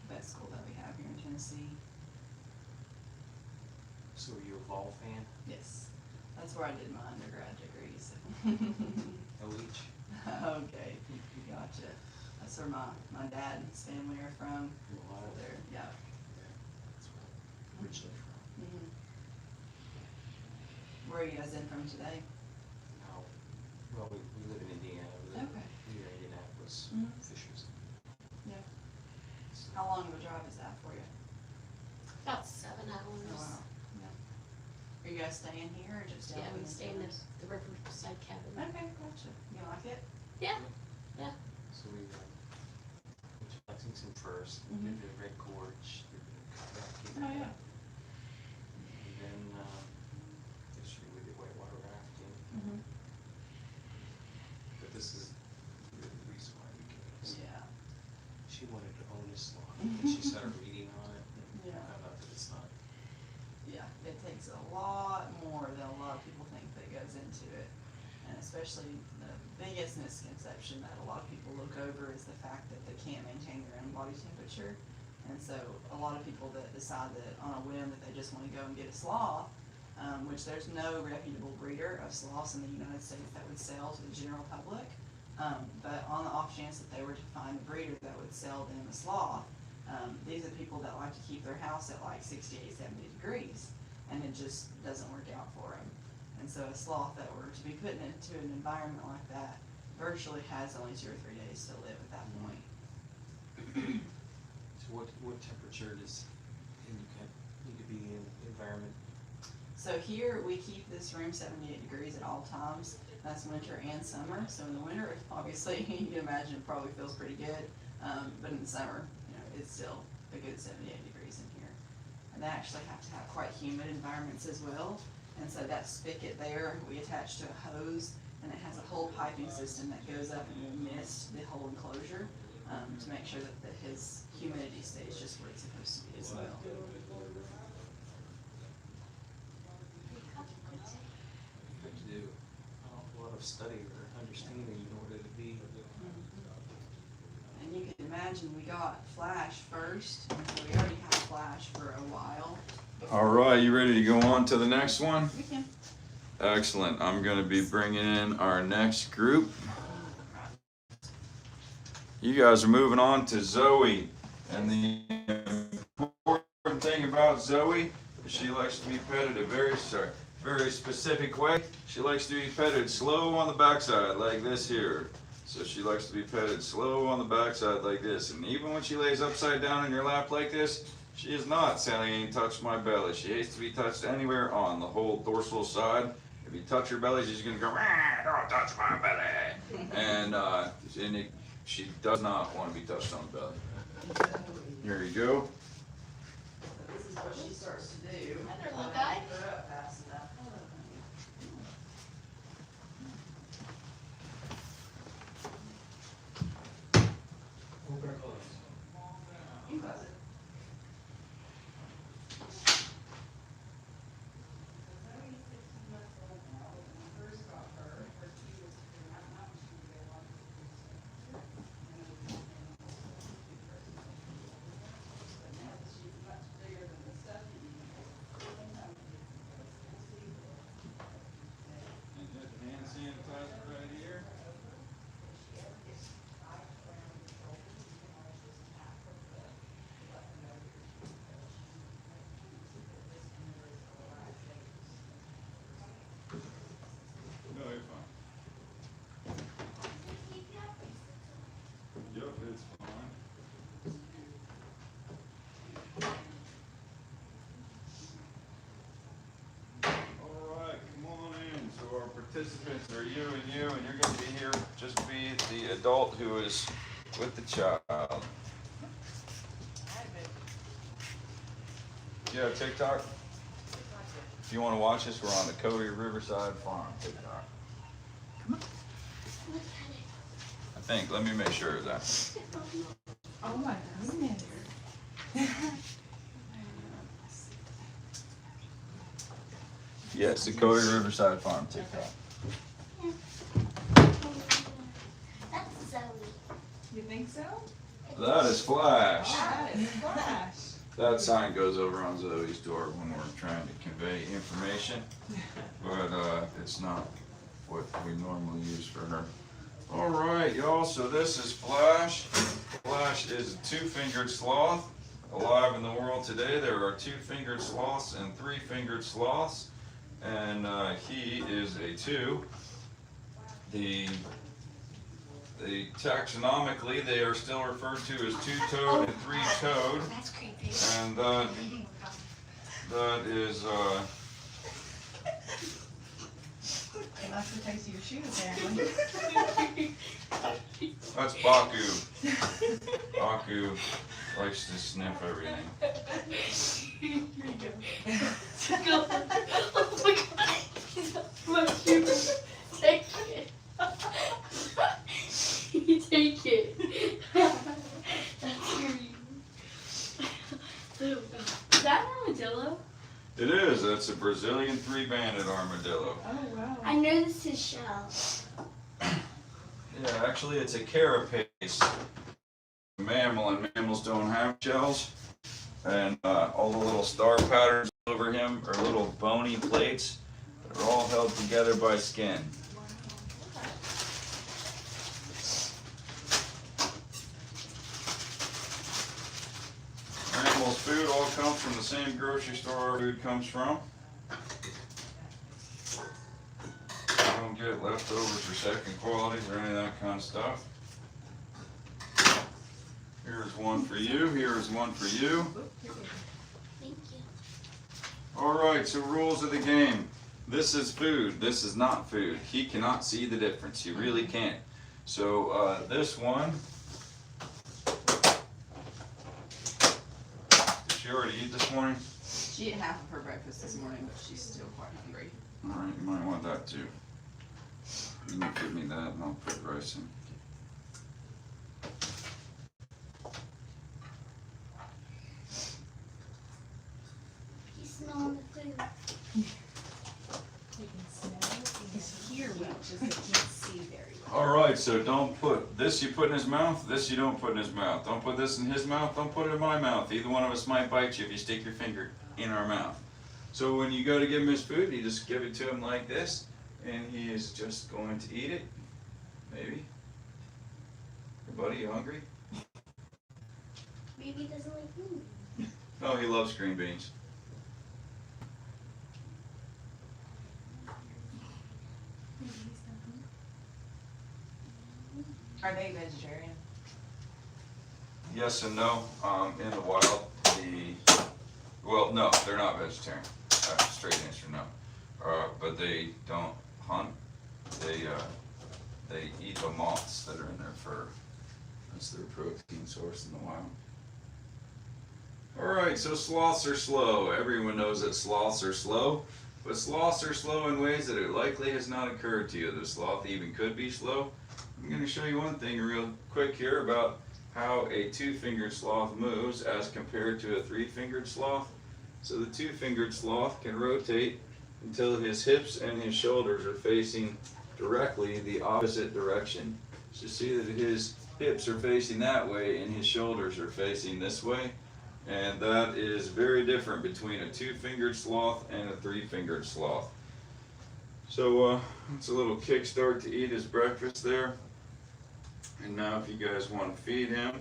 vet school that we have here in Tennessee. So are you a Vol fan? Yes, that's where I did my undergrad degree, so. A leech. Okay, gotcha. That's where my dad and his family are from. Wow. They're, yeah. That's originally from. Mhm. Where are you guys in from today? Now, well, we live in Indiana. We live Okay. near Indianapolis, Mhm. Fishers. Yeah. So, How long of a drive is that for you? About 7 hours. Oh, wow. Yeah. Are you guys staying here or just down Yeah, in we stay in Indianapolis? the Riverside cabin. Okay, gotcha. You like it? Yeah. so we went to Lexington first, Mhm. did the Red Gorge, did the kayaking. Oh, yeah. And then, yesterday we did whitewater rafting. Mhm. But this is the reason why we came. So Yeah. she wanted to own a sloth, and she started reading on it, and Yeah. found out that it's not. Yeah, it takes a lot more than a lot of people think that goes into it. And especially the biggest misconception that a lot of people look over is the fact that they can't maintain their own body temperature. And so a lot of people that decide that on a whim that they just want to go and get a sloth, which there's no reputable breeder of sloths in the United States that would sell to the general public. But on the off chance that they were to find a breeder that would sell them a sloth, these are people that like to keep their house at like 68, 70 degrees, and it just doesn't work out for them. And so a sloth that were to be put into an environment like that virtually has only 2 or 3 days to live at that point. So what temperature does Indica need to be in environment? So here we keep this room 78 degrees at all times. That's winter and summer. So in the winter, obviously, you can imagine it probably feels pretty good. But in the summer, it's still a good 78 degrees in here. And they actually have to have quite humid environments as well. And so that spigot there, we attach to a hose, and it has a whole piping system that goes up and will mist the whole enclosure to make sure that his humidity stays just where it's supposed to be as well. You have to do an awful lot of study or understanding in order to be. And you can imagine we got Flash first, and so we already had Flash for a while. All right, you ready to go on to the next one? We can. Excellent. I'm going to be bringing in our next group. You guys are moving on to Zoe. And the important thing about Zoe is she likes to be petted a very specific way. She likes to be petted slow on the backside like this here. So she likes to be petted slow on the backside like this. And even when she lays upside down in your lap like this, she is not saying, touch my belly. She hates to be touched anywhere on the whole dorsal side. If you touch her belly, she's going to go, don't touch my belly. She does not want to be touched on the belly. Here you go. This is what she starts to do. Hi there, little guy. Put her up fast enough. Open or close? You close it. Hand sanitizer right here. No, you're fine. Yep, it's fine. All right, come on in. So our participants are you, and you're going to be here. Just be the adult who is with the child. You have TikTok? If you want to watch us, we're on the Cody Riverside Farm TikTok. I think. Let me make sure of that. Oh my goodness. Yes, the Cody Riverside Farm TikTok. That's Zoe. You think so? That is Flash. That is Flash. That sign goes over on Zoe's door when we're trying to convey information, but it's not what we normally use for her. All right, y'all, so this is Flash. Flash is a two-fingered sloth. Alive in the world today, there are two-fingered sloths and three-fingered sloths, and he is a 2. The taxonomically, they are still referred to as two-toed and three-toed, That's creepy. and that is He likes the taste of your shoe, apparently. that's Baku. Baku likes to sniff everything. Here you go. Oh my god. He's up my shoe. Take it. You take it. That's scary. Is that an armadillo? It is. That's a Brazilian three-banded armadillo. Oh, wow. I noticed his shell. Yeah, actually, it's a carapace mammal, and mammals don't have shells. And all the little star patterns over him are little bony plates that are all held together by skin. Animals' food all comes from the same grocery store our food comes from. We don't get leftovers or second qualities or any of that kind of stuff. Here's one for you, here's one for you. Thank you. Alright, so rules of the game. This is food, this is not food. He cannot see the difference, he really can't. So this one, did she already eat this morning? She ate half of her breakfast this morning, but she's still quite hungry. Alright, you might want that too. You can give me that and I'll put rice in. You smell the food. You can smell it, you can hear well, just you can't see very well. Alright, so don't put this you put in his mouth, this you don't put in his mouth. Don't put this in his mouth, don't put it in my mouth. Either one of us might bite you if you stick your finger in our mouth. So when you go to give him his food, you just give it to him like this, and he is just going to eat it. Maybe. Hey buddy, you hungry? Maybe he doesn't like food. Oh, he loves green beans. Are they vegetarian? Yes and no. In the wild, well, no, they're not vegetarian. Straight answer, no. But they don't hunt. They eat the moths that are in their fur. That's their protein source in the wild. Alright, so sloths are slow. Everyone knows that sloths are slow, but sloths are slow in ways that it likely has not occurred to you that a sloth even could be slow. I'm going to show you one thing real quick here about how a two-fingered sloth moves as compared to a three-fingered sloth. So the two-fingered sloth can rotate until his hips and his shoulders are facing directly the opposite direction. So see that his hips are facing that way and his shoulders are facing this way. And that is very different between a two-fingered sloth and a three-fingered sloth. So it's a little kickstart to eat his breakfast there. And now if you guys want to feed him,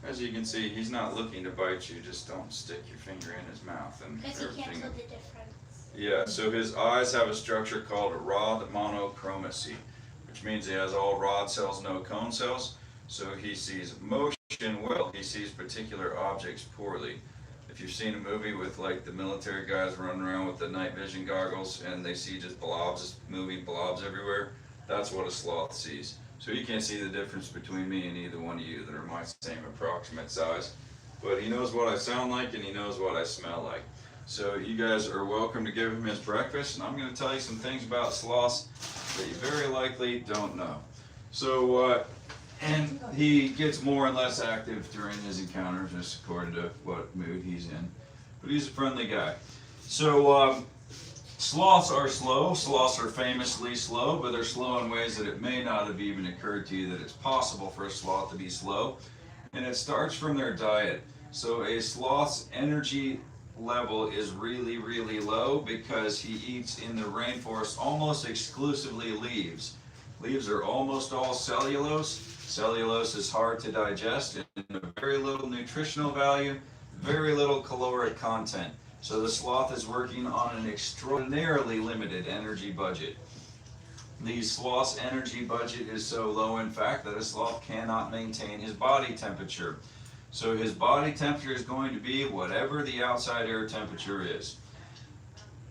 as you can see, he's not looking to bite you, just don't stick your finger in his mouth and Because he can't everything. tell the difference. Yeah, so his eyes have a structure called a rod monochromacy, which means he has all rod cells, no cone cells. So he sees motion well, he sees particular objects poorly. If you've seen a movie with like the military guys running around with the night vision goggles and they see just blobs, moving blobs everywhere, that's what a sloth sees. So you can't see the difference between me and either one of you that are my same approximate size. But he knows what I sound like and he knows what I smell like. So you guys are welcome to give him his breakfast, and I'm going to tell you some things about sloths that you very likely don't know. So, and he gets more and less active during his encounters, just according to what mood he's in. But he's a friendly guy. So, sloths are slow. Sloths are famously slow, but they're slow in ways that it may not have even occurred to you that it's possible for a sloth to be slow. And it starts from their diet. So a sloth's energy level is really, really low because he eats in the rainforest almost exclusively leaves. Leaves are almost all cellulose. Cellulose is hard to digest and very little nutritional value, very little caloric content. So the sloth is working on an extraordinarily limited energy budget. The sloth's energy budget is so low, in fact, that a sloth cannot maintain his body temperature. So his body temperature is going to be whatever the outside air temperature is.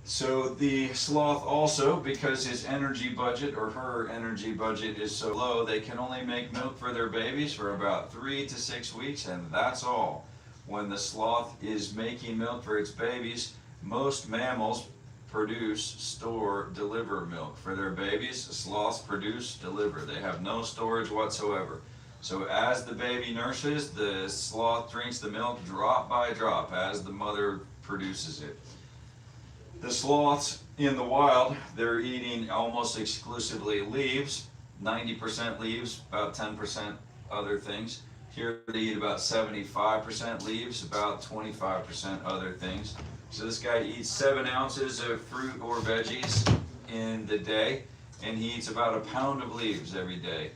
So the sloth also, because his energy budget or her energy budget is so low, they can only make milk for their babies for about 3 to 6 weeks, and that's all. When the sloth is making milk for its babies, most mammals produce, store, deliver milk for their babies. Sloths produce, deliver. They have no storage whatsoever. So as the baby nurses, the sloth drinks the milk drop by drop as the mother produces it. The sloths in the wild, they're eating almost exclusively leaves, 90% leaves, about 10% other things. Here they eat about 75% leaves, about 25% other things. So this guy eats 7 ounces of fruit or veggies in the day, and he eats about a pound of leaves every day.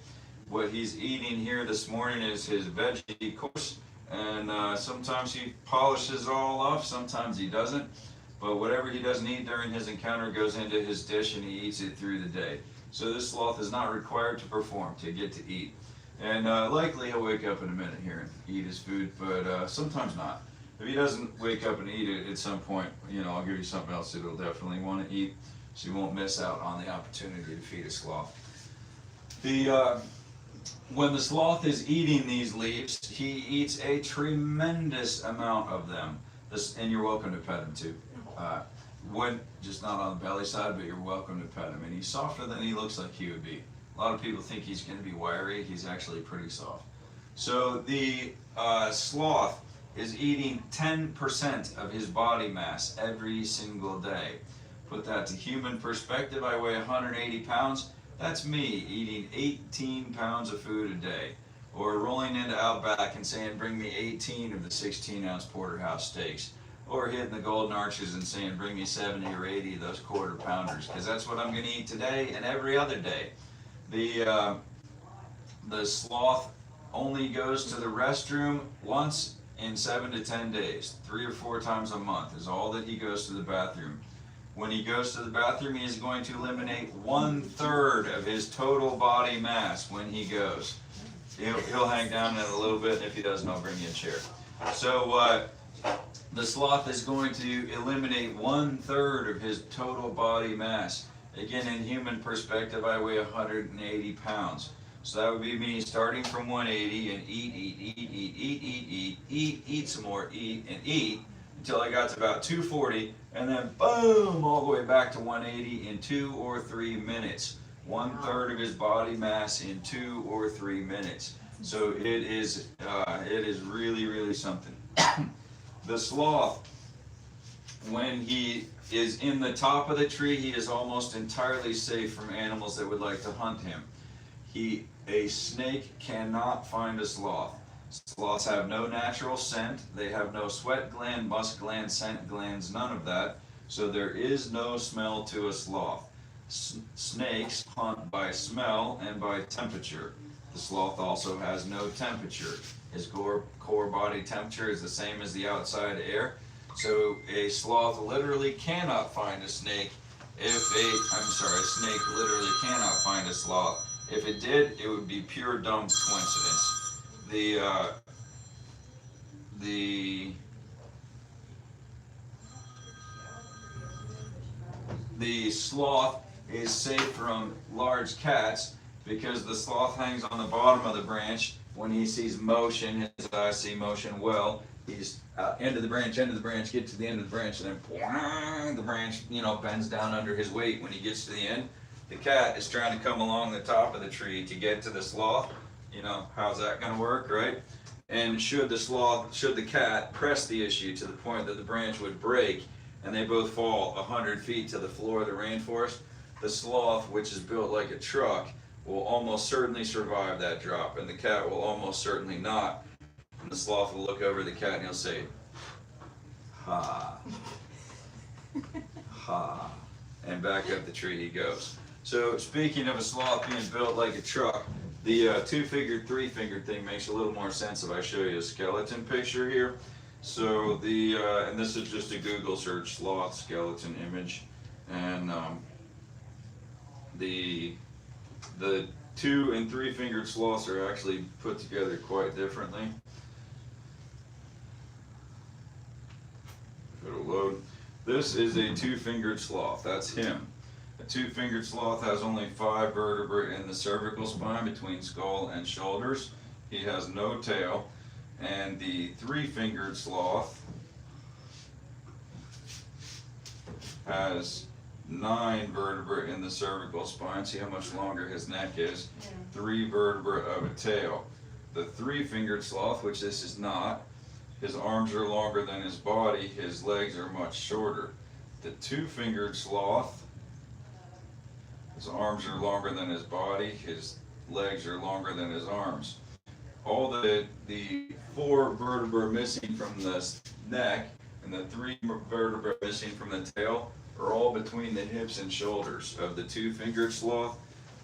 What he's eating here this morning is his veggie course, and sometimes he polishes it all off, sometimes he doesn't. But whatever he doesn't eat during his encounter goes into his dish and he eats it through the day. So this sloth is not required to perform, to get to eat. And likely he'll wake up in a minute here and eat his food, but sometimes not. If he doesn't wake up and eat it at some point, I'll give you something else that he'll definitely want to eat, so you won't miss out on the opportunity to feed a sloth. When the sloth is eating these leaves, he eats a tremendous amount of them. And you're welcome to pet him too. Just not on the belly side, but you're welcome to pet him. And he's softer than he looks like he would be. A lot of people think he's going to be wiry. He's actually pretty soft. So the sloth is eating 10% of his body mass every single day. Put that to human perspective, I weigh 180 pounds. That's me eating 18 pounds of food a day. Or rolling into Outback and saying, bring me 18 of the 16-ounce porterhouse steaks. Or hitting the Golden Arches and saying, bring me 70 or 80 of those quarter pounders, because that's what I'm going to eat today and every other day. The sloth only goes to the restroom once in 7 to 10 days. 3 or 4 times a month is all that he goes to the bathroom. When he goes to the bathroom, he is going to eliminate 1/3 of his total body mass when he goes. He'll hang down in a little bit, and if he doesn't, I'll bring you a chair. So the sloth is going to eliminate 1/3 of his total body mass. Again, in human perspective, I weigh 180 pounds. So that would be me starting from 180 and eat some more, eat, until I got to about 240, and then boom, all the way back to 180 in 2 or 3 minutes. 1/3 of his body mass in 2 or 3 minutes. So it is really, really something. The sloth, when he is in the top of the tree, he is almost entirely safe from animals that would like to hunt him. A snake cannot find a sloth. Sloths have no natural scent. They have no sweat gland, musk gland, scent glands, none of that. So there is no smell to a sloth. Snakes hunt by smell and by temperature. The sloth also has no temperature. His core body temperature is the same as the outside air. So a sloth literally cannot find a snake. A snake literally cannot find a sloth. If it did, it would be pure dumb coincidence. The sloth is safe from large cats because the sloth hangs on the bottom of the branch. When he sees motion, his eyes see motion well. He's end of the branch, get to the end of the branch, and then the branch, bends down under his weight. When he gets to the end, the cat is trying to come along the top of the tree to get to the sloth. How's that going to work, right? And should the cat press the issue to the point that the branch would break and they both fall 100 feet to the floor of the rainforest, the sloth, which is built like a truck, will almost certainly survive that drop, and the cat will almost certainly not. And the sloth will look over the cat and he'll say, Ha. Ha. And back up the tree he goes. So speaking of a sloth being built like a truck, the two-fingered, three-fingered thing makes a little more sense if I show you a skeleton picture here. So and this is just a Google search, sloth skeleton image, and the two and three-fingered sloths are actually put together quite differently. If it'll load. This is a two-fingered sloth. That's him. A two-fingered sloth has only 5 vertebrae in the cervical spine between skull and shoulders. He has no tail. And the three-fingered sloth has 9 vertebrae in the cervical spine. See how much longer his neck is. 3 vertebrae of a tail. The three-fingered sloth, which this is not, his arms are longer than his body, his legs are much shorter. The two-fingered sloth, his arms are longer than his body, his legs are longer than his arms. All the 4 vertebrae missing from the neck and the 3 vertebrae missing from the tail are all between the hips and shoulders of the two-fingered sloth.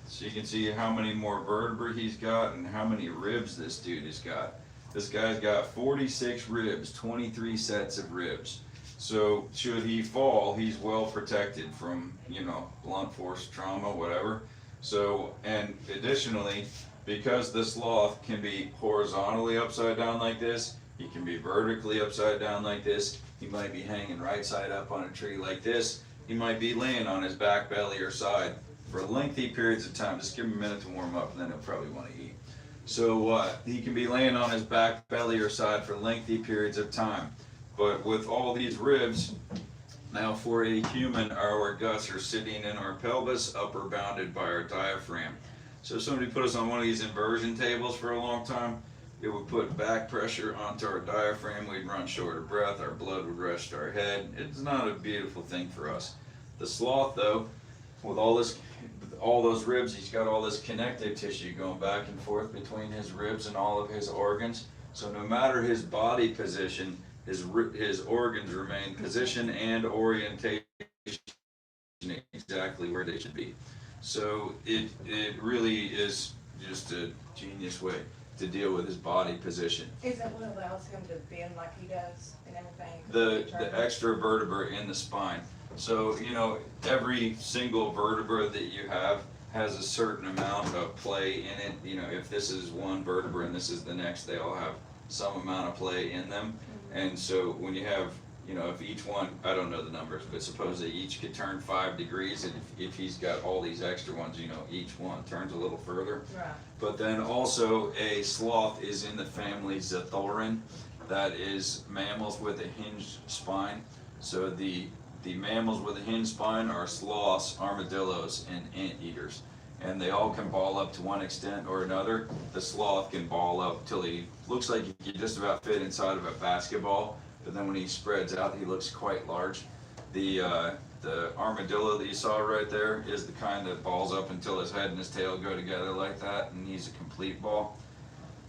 So you can see how many more vertebrae he's got and how many ribs this dude has got. This guy's got 46 ribs, 23 sets of ribs. So should he fall, he's well protected from, blunt force trauma, whatever. So, and additionally, because the sloth can be horizontally upside down like this, he can be vertically upside down like this, he might be hanging right side up on a tree like this, he might be laying on his back belly or side for lengthy periods of time. Just give him a minute to warm up and then he'll probably want to eat. So he can be laying on his back belly or side for lengthy periods of time. But with all these ribs, now for a human, our guts are sitting in our pelvis, upper bounded by our diaphragm. So if somebody put us on one of these inversion tables for a long time, it would put back pressure onto our diaphragm, we'd run short of breath, our blood would rush to our head. It's not a beautiful thing for us. The sloth though, with all those ribs, he's got all this connective tissue going back and forth between his ribs and all of his organs. So no matter his body position, his organs remain position and orientation exactly where they should be. So it really is just a genius way to deal with his body position. Is that what allows him to bend like he does and everything? The extra vertebra in the spine. So, every single vertebra that you have has a certain amount of play in it. If this is one vertebra and this is the next, they all have some amount of play in them. And so when you have, if each one, I don't know the numbers, but suppose they each could turn 5 degrees, and if he's got all these extra ones, each one turns a little further. Right. But then also a sloth is in the family Xathorin, that is mammals with a hinged spine. So the mammals with a hinged spine are sloths, armadillos, and anteaters. And they all can ball up to one extent or another. The sloth can ball up till he looks like he can just about fit inside of a basketball, but then when he spreads out, he looks quite large. The armadillo that you saw right there is the kind that balls up until his head and his tail go together like that, and he's a complete ball.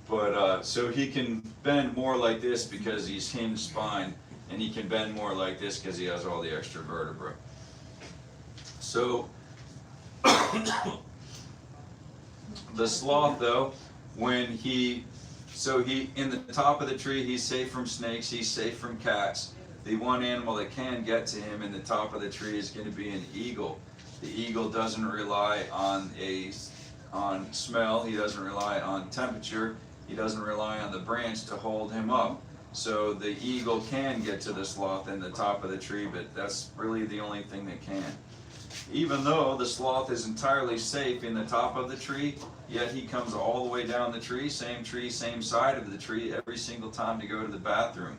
But so he can bend more like this because he's hinged spine, and he can bend more like this because he has all the extra vertebrae. So the sloth though, in the top of the tree, he's safe from snakes, he's safe from cats. The one animal that can get to him in the top of the tree is going to be an eagle. The eagle doesn't rely on smell, he doesn't rely on temperature, he doesn't rely on the branch to hold him up. So the eagle can get to the sloth in the top of the tree, but that's really the only thing that can. Even though the sloth is entirely safe in the top of the tree, yet he comes all the way down the tree, same side of the tree, every single time to go to the bathroom.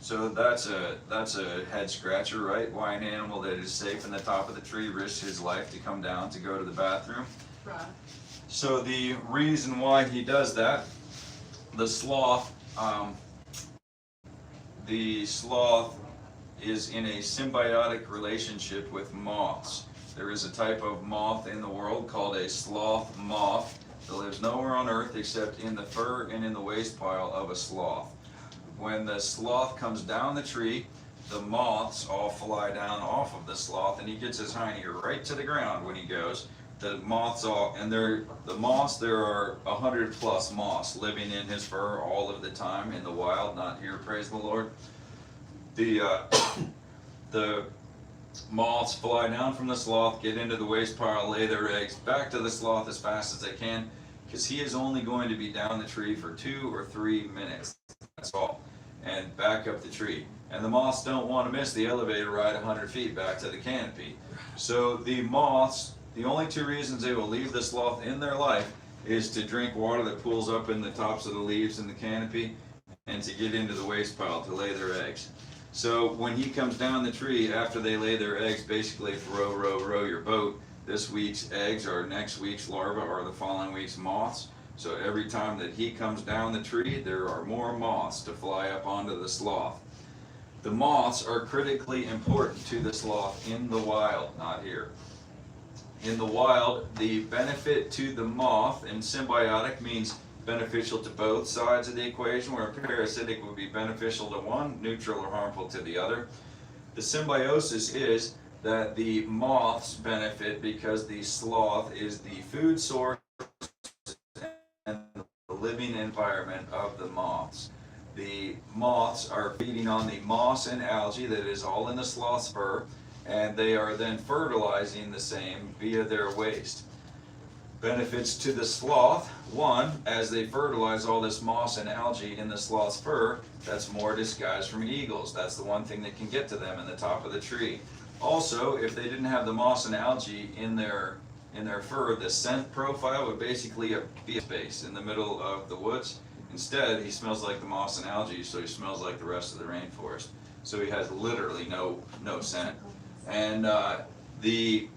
So that's a head scratcher, right? Why an animal that is safe in the top of the tree risks his life to come down to go to the bathroom? Right. So the reason why he does that, the sloth is in a symbiotic relationship with moths. There is a type of moth in the world called a sloth moth that lives nowhere on earth except in the fur and in the waste pile of a sloth. When the sloth comes down the tree, the moths all fly down off of the sloth, and he gets his hiney right to the ground when he goes. The moths all, and the moths, there are 100+ moths living in his fur all of the time in the wild, not here, praise the Lord. The the moths fly down from the sloth, get into the waste pile, lay their eggs back to the sloth as fast as they can, because he is only going to be down the tree for 2 or 3 minutes, that's all, and back up the tree. And the moths don't want to miss the elevator ride 100 feet back to the canopy. So the moths, the only 2 reasons they will leave the sloth in their life is to drink water that pools up in the tops of the leaves in the canopy, and to get into the waste pile to lay their eggs. So when he comes down the tree after they lay their eggs, basically if row your boat, this week's eggs are next week's larvae or the following week's moths. So every time that he comes down the tree, there are more moths to fly up onto the sloth. The moths are critically important to the sloth in the wild, not here. In the wild, the benefit to the moth, and symbiotic means beneficial to both sides of the equation, where parasitic would be beneficial to one, neutral or harmful to the other. The symbiosis is that the moths benefit because the sloth is the food source and the living environment of the moths. The moths are feeding on the moss and algae that is all in the sloth's fur, and they are then fertilizing the same via their waste. Benefits to the sloth: 1, as they fertilize all this moss and algae in the sloth's fur, that's more disguise from eagles. That's the one thing that can get to them in the top of the tree. Also, if they didn't have the moss and algae in their fur, the scent profile would basically be a space in the middle of the woods. Instead, he smells like the moss and algae, so he smells like the rest of the rainforest. So he has literally no scent. And the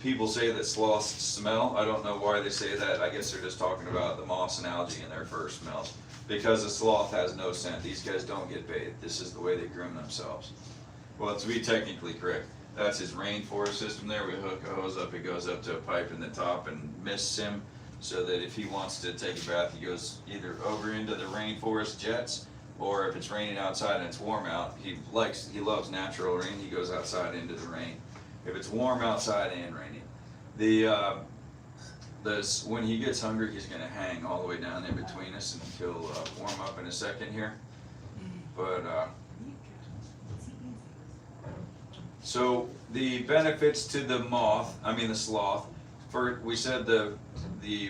people say that sloths smell. I don't know why they say that. I guess they're just talking about the moss and algae in their fur smells. Because a sloth has no scent. These guys don't get bathed. This is the way they groom themselves. Well, to be technically correct, that's his rainforest system there. We hook a hose up, it goes up to a pipe in the top and mists him, so that if he wants to take a bath, he goes either over into the rainforest jets, or if it's raining outside and it's warm out, he loves natural rain, he goes outside into the rain. If it's warm outside and raining, when he gets hungry, he's going to hang all the way down in between us, and he'll warm up in a second here. But so the benefits to the sloth. First, we said the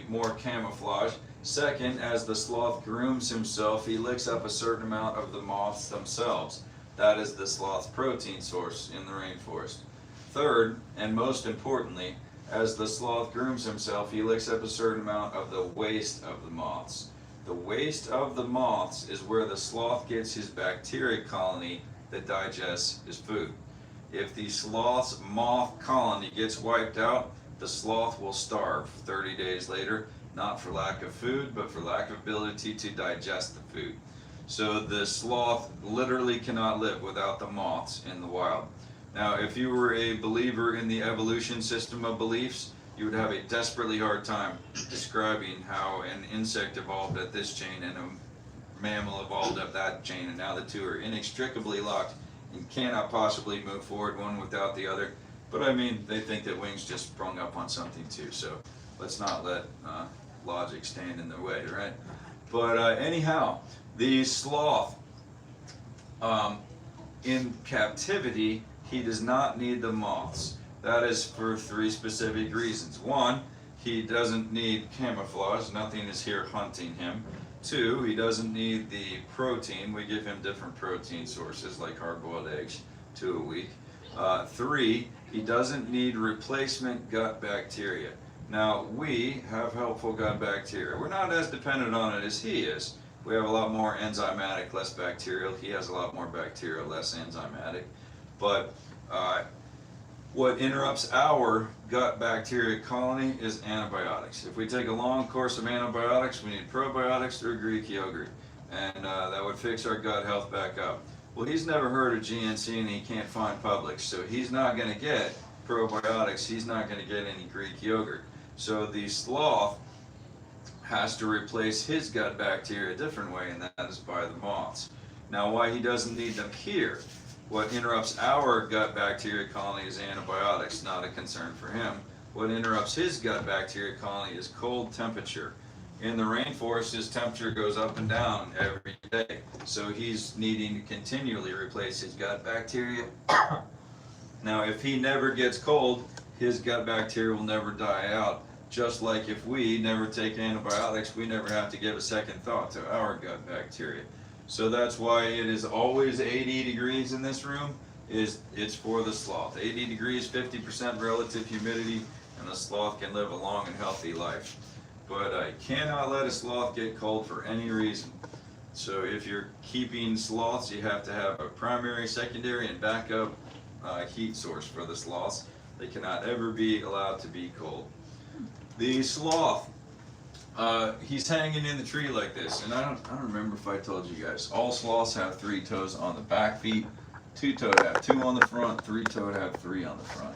more camouflage. Second, as the sloth grooms himself, he licks up a certain amount of the moths themselves. That is the sloth's protein source in the rainforest. Third, and most importantly, as the sloth grooms himself, he licks up a certain amount of the waste of the moths. The waste of the moths is where the sloth gets his bacteria colony that digests his food. If the sloth's moth colony gets wiped out, the sloth will starve 30 days later, not for lack of food, but for lack of ability to digest the food. So the sloth literally cannot live without the moths in the wild. Now, if you were a believer in the evolution system of beliefs, you would have a desperately hard time describing how an insect evolved at this chain and a mammal evolved up that chain, and now the two are inextricably locked and cannot possibly move forward one without the other. But I mean, they think that wings just sprung up on something too, so let's not let logic stand in their way, right? But anyhow, the sloth, in captivity, he does not need the moths. That is for 3 specific reasons. 1, he doesn't need camouflage. Nothing is here hunting him. 2, he doesn't need the protein. We give him different protein sources like hard-boiled eggs 2 a week. 3, he doesn't need replacement gut bacteria. Now, we have helpful gut bacteria. We're not as dependent on it as he is. We have a lot more enzymatic, less bacterial. He has a lot more bacterial, less enzymatic. But what interrupts our gut bacteria colony is antibiotics. If we take a long course of antibiotics, we need probiotics or Greek yogurt, and that would fix our gut health back up. Well, he's never heard of GNC and he can't find Publix, so he's not going to get probiotics, he's not going to get any Greek yogurt. So the sloth has to replace his gut bacteria a different way, and that is by the moths. Now, why he doesn't need them here What interrupts our gut bacteria colony is antibiotics, not a concern for him. What interrupts his gut bacteria colony is cold temperature. In the rainforest, his temperature goes up and down every day, so he's needing to continually replace his gut bacteria. Now, if he never gets cold, his gut bacteria will never die out. Just like if we never take antibiotics, we never have to give a second thought to our gut bacteria. So that's why it is always 80 degrees in this room. It's for the sloth. 80 degrees, 50% relative humidity, and the sloth can live a long and healthy life. But I cannot let a sloth get cold for any reason. So if you're keeping sloths, you have to have a primary, secondary, and backup heat source for the sloths. They cannot ever be allowed to be cold. The sloth, he's hanging in the tree like this, and I don't remember if I told you guys. All sloths have 3 toes on the back feet. 2-toed have 2 on the front. 3-toed have 3 on the front.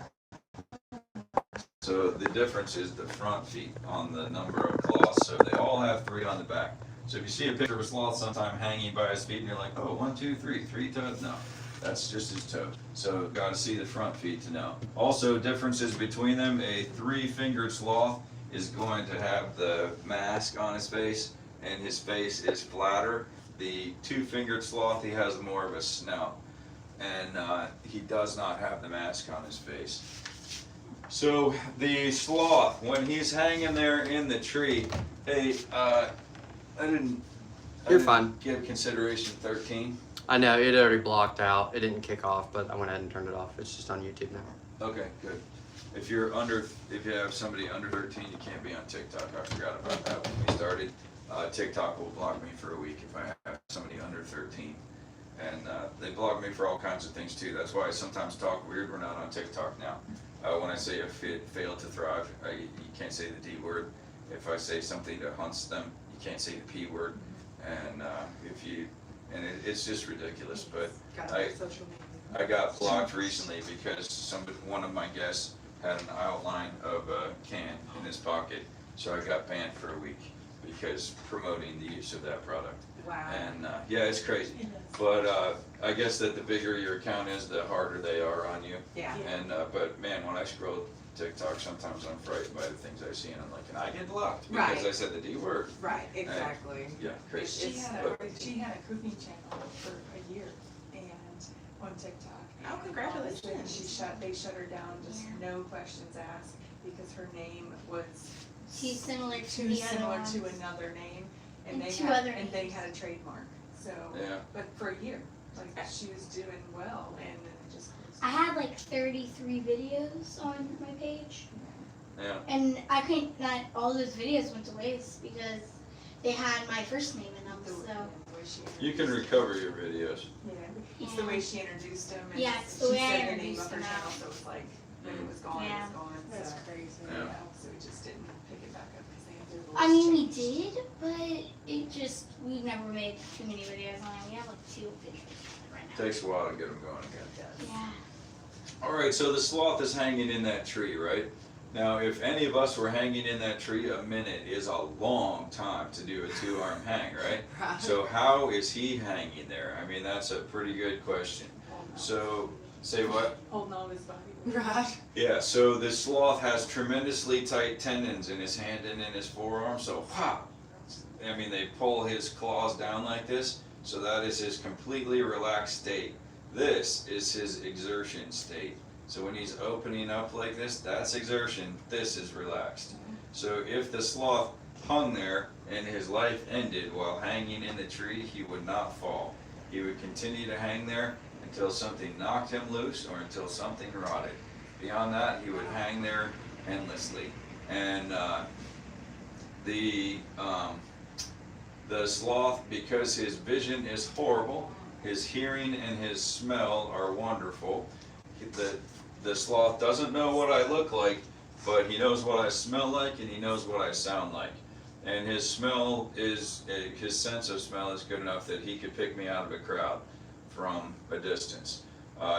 So the difference is the front feet on the number of claws. So they all have 3 on the back. So if you see a picture of a sloth sometime hanging by his feet and you're like, oh, 1, 2, 3, 3 toes? No, that's just his toe. So got to see the front feet to know. Also differences between them, a 3-fingered sloth is going to have the mask on his face and his face is flatter. The 2-fingered sloth, he has more of a snout and he does not have the mask on his face. So the sloth, when he's hanging there in the tree, hey, I didn't fine. give consideration 13. I know, it already blocked out. It didn't kick off, but I went ahead and turned it off. It's just on YouTube now. Okay, good. If you have somebody under 13, you can't be on TikTok. I forgot about that when we started. TikTok will block me for a week if I have somebody under 13. And they block me for all kinds of things too. That's why I sometimes talk weird. We're not on TikTok now. When I say a fit failed to thrive, you can't say the D word. If I say something that hunts them, you can't say the P word. And it's just ridiculous. But I got blocked recently because one of my guests had an outline of a can in his pocket, so I got banned for a week because promoting the use of that product. Wow. And yeah, it's crazy. But I guess that the bigger your account is, the harder they are on you. Yeah. And but man, when I scroll TikTok, sometimes I'm frightened by the things I see, and I'm like, and I get blocked because Right. I said the D word. Right, exactly. Yeah, crazy. She had a cooking channel for a year and on TikTok. Oh, congratulations. They shut her down, just no questions asked, because her name was Too similar to too the other similar ones. to another name. And they two had, other and they names. had a trademark, so, Yeah. but for a year, like, she was doing well, and then it just closed. I had like 33 videos on my page, Yeah. and I couldn't. Not all those videos went to waste because they had my first name in them. The So way she You can introduced- recover your videos. Yeah, it's the way she introduced him, and Yeah, it's the she way I said the name introduced of her him channel, out. so it was like, when it was gone, it Yeah. was gone, That's so, crazy. Yeah. so we just didn't pick it back up, because they had to. I mean, we did, but it just we've never made too many videos on it. We have like 2 videos right now. Takes a while to get them going again. Yeah. All right, so the sloth is hanging in that tree, right? Now, if any of us were hanging in that tree, a minute is a long time to do a 2-arm hang, right? So how is he hanging there? I mean, that's a pretty good question. So, say what? Holding on to his body. Right. Yeah, so the sloth has tremendously tight tendons in his hand and in his forearm, so pop! I mean, they pull his claws down like this, so that is his completely relaxed state. This is his exertion state. So when he's opening up like this, that's exertion, this is relaxed. So if the sloth hung there and his life ended while hanging in the tree, he would not fall. He would continue to hang there until something knocked him loose or until something rotted. Beyond that, he would hang there endlessly. And the sloth, because his vision is horrible, his hearing and his smell are wonderful. The sloth doesn't know what I look like, but he knows what I smell like and he knows what I sound like. And his sense of smell is good enough that he could pick me out of a crowd from a distance.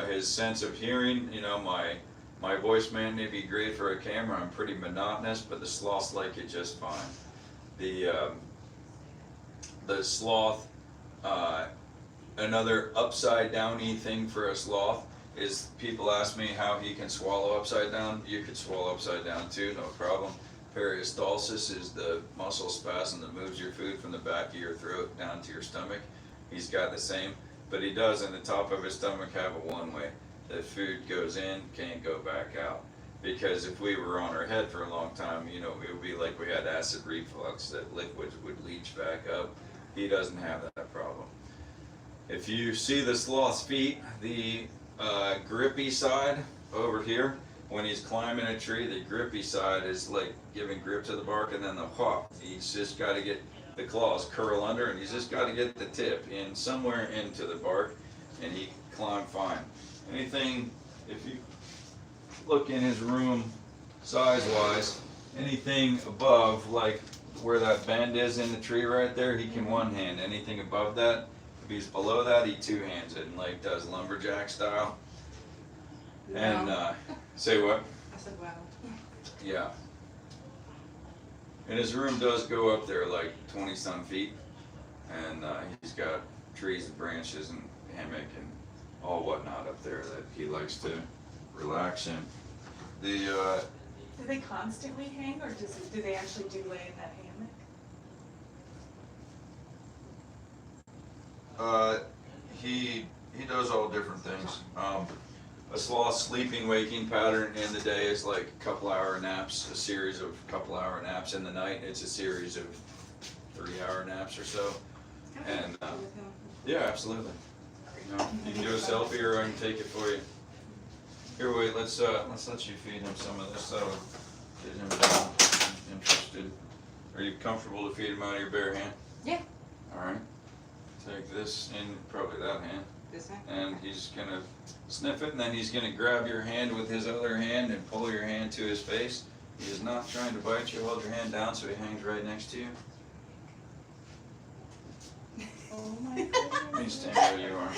His sense of hearing, you know, my voice may be great for a camera. I'm pretty monotonous, but the sloths like it just fine. The sloth another upside downy thing for a sloth is people ask me how he can swallow upside down. You could swallow upside down too, no problem. Peristalsis is the muscle spasm that moves your food from the back of your throat down to your stomach. He's got the same, but he does in the top of his stomach have a one way. The food goes in, can't go back out. Because if we were on our head for a long time, you know, it would be like we had acid reflux, that liquids would leach back up. He doesn't have that problem. If you see the sloth's feet, the grippy side over here, when he's climbing a tree, the grippy side is like giving grip to the bark, and then the hop, he's just got to get the claws curl under, and he's just got to get the tip in somewhere into the bark, and he can climb fine. Anything, if you look in his room size-wise, anything above, like where that bend is in the tree right there, he can one hand. Anything above that, if he's below that, he two hands it, and like does lumberjack style. And say what? I said, wow. Yeah. And his room does go up there like 20-some feet, and he's got trees and branches and hammock and all whatnot up there that he likes to relax in. The Do they constantly hang, or do they actually do lay in that hammock? he does all different things. A sloth's sleeping waking pattern in the day is like a couple hour naps, a series of couple hour naps. In the night, it's a series of 3-hour naps or so. And yeah, absolutely. You know, you can do a selfie, or I can take it for you. Here, wait. Let's let you feed him some of this. That'll get him down, interested. Are you comfortable to feed him out of your bare hand? Yeah. All right. Take this in probably that hand, This one? and he's gonna sniff it, and then he's gonna grab your hand with his other hand and pull your hand to his face. He is not trying to bite you. Hold your hand down so he hangs right next to you. Oh my goodness. Please stand where you are.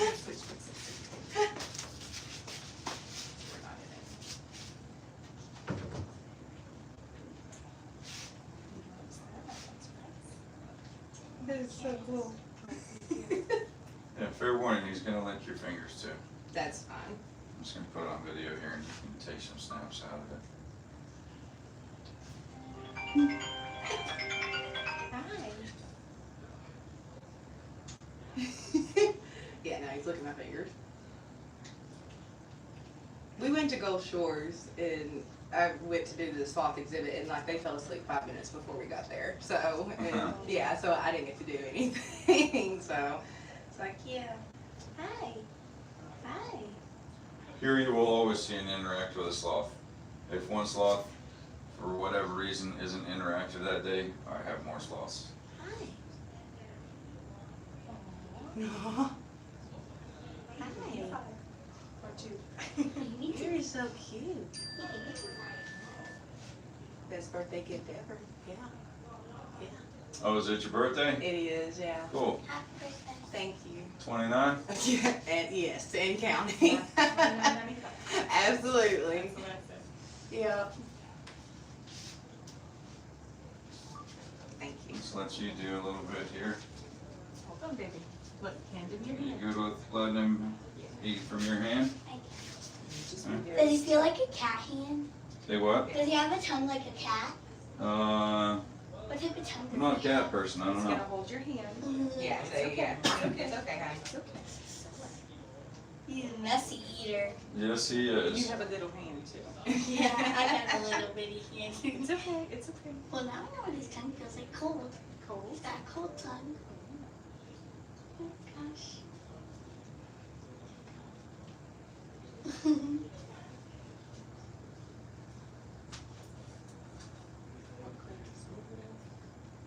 That is so cool. Yeah, fair warning, he's gonna lick your fingers too. That's fine. I'm just gonna put it on video here, and you can take some snaps out of it. Yeah, no, he's looking at my fingers. We went to Gulf Shores, and I went to do the sloth exhibit, and like they fell asleep 5 minutes before we got there. So, and, yeah, so I didn't get to do anything. So it's like, yeah, hi, hi. Here you will always see an interact with a sloth. If one sloth, for whatever reason, isn't interactive that day, I have more sloths. Hi. Or two. You're so cute. Best birthday gift ever. Yeah. Yeah. Oh, is it your birthday? It is, yeah. Cool. Thank you. 29? Yeah, and yes, and counting. Absolutely. Yeah. Thank you. Let's let you do a little bit here. Hold on, baby. Look, hand in your You hand. good with letting him eat from your hand? Just Hmm? be Does he very feel like a cat hand? Say what? Does he have a tongue like a cat? I'm What type of tongue does not a he have? cat person, I He's don't gonna know. hold your hand. Yeah, It's there you go. okay. It's okay, honey. It's okay. He's a messy eater. Yes, he You is. have a little hand too. Yeah, I have a little bitty hand. It's okay. It's okay. Well, now I know what his tongue feels like. Cold. Cold. He's got a cold tongue. Oh gosh.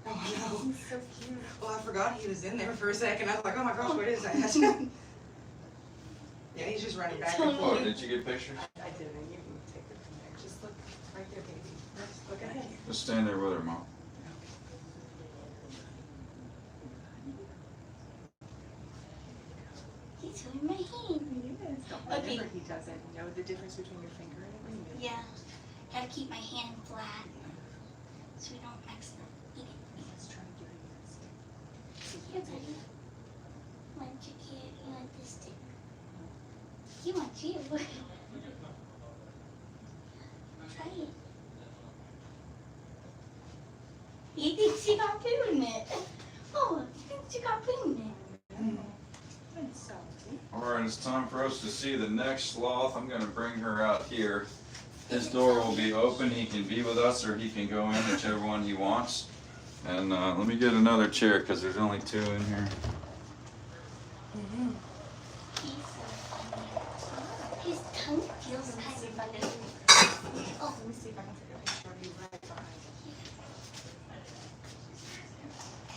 Oh, no. He's so cute. Well, I forgot he was in there for a second. I was like, oh my gosh, what is that? Yeah, he's just running back and Oh, forth. did you get pictures? I didn't. You can take it from there. Just look right there, baby. Just look ahead. Just stand there with her, Mom. He's holding my hand. Yes. Don't Okay. remember he doesn't know the difference between your finger and a ring. Yeah. Gotta keep my hand flat so we don't accidentally eat it. Let's try to give it a Here, buddy. Why don't you get, want this too. He wants you. Try it. He thinks you got poo in it. Oh, he thinks you got poo in it. Alright, it's time for us to see the next sloth. I'm gonna bring her out here. His door will be open. He can be with us or he can go in, whichever one he wants. And let me get another chair because there's only 2 in here. His tongue feels kind of funny. Oh, Let me see if I can take a picture of you right behind him.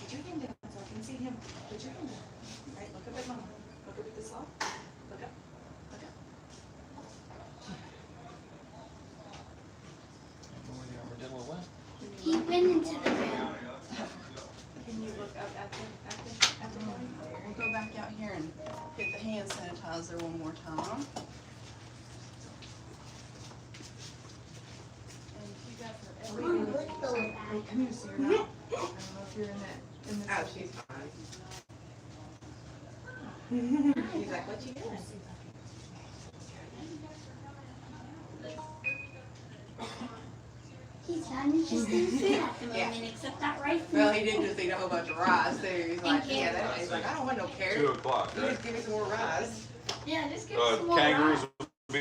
Put your hand down so I can see him. Put your hand down. Right, look up at mama. Look up at the sloth. Look up. Look up. Armadillo what? he went into the room. Can you look up at the boy? We'll go back out here and get the hand sanitizer one more time. And you guys are Come on, let's go back. Come here, so you're not. I don't know if you're in that. In this. Oh, she's fine. He's like, what you doing? He's not interested in food at the moment, Yeah. except that rice. Well, he did just eat a whole bunch of rice too. He's like, yeah, that, he's like, I don't want no 2 carrot. o'clock, You right? just give me some more rice. Yeah, just give us some more Kangaroos rice. will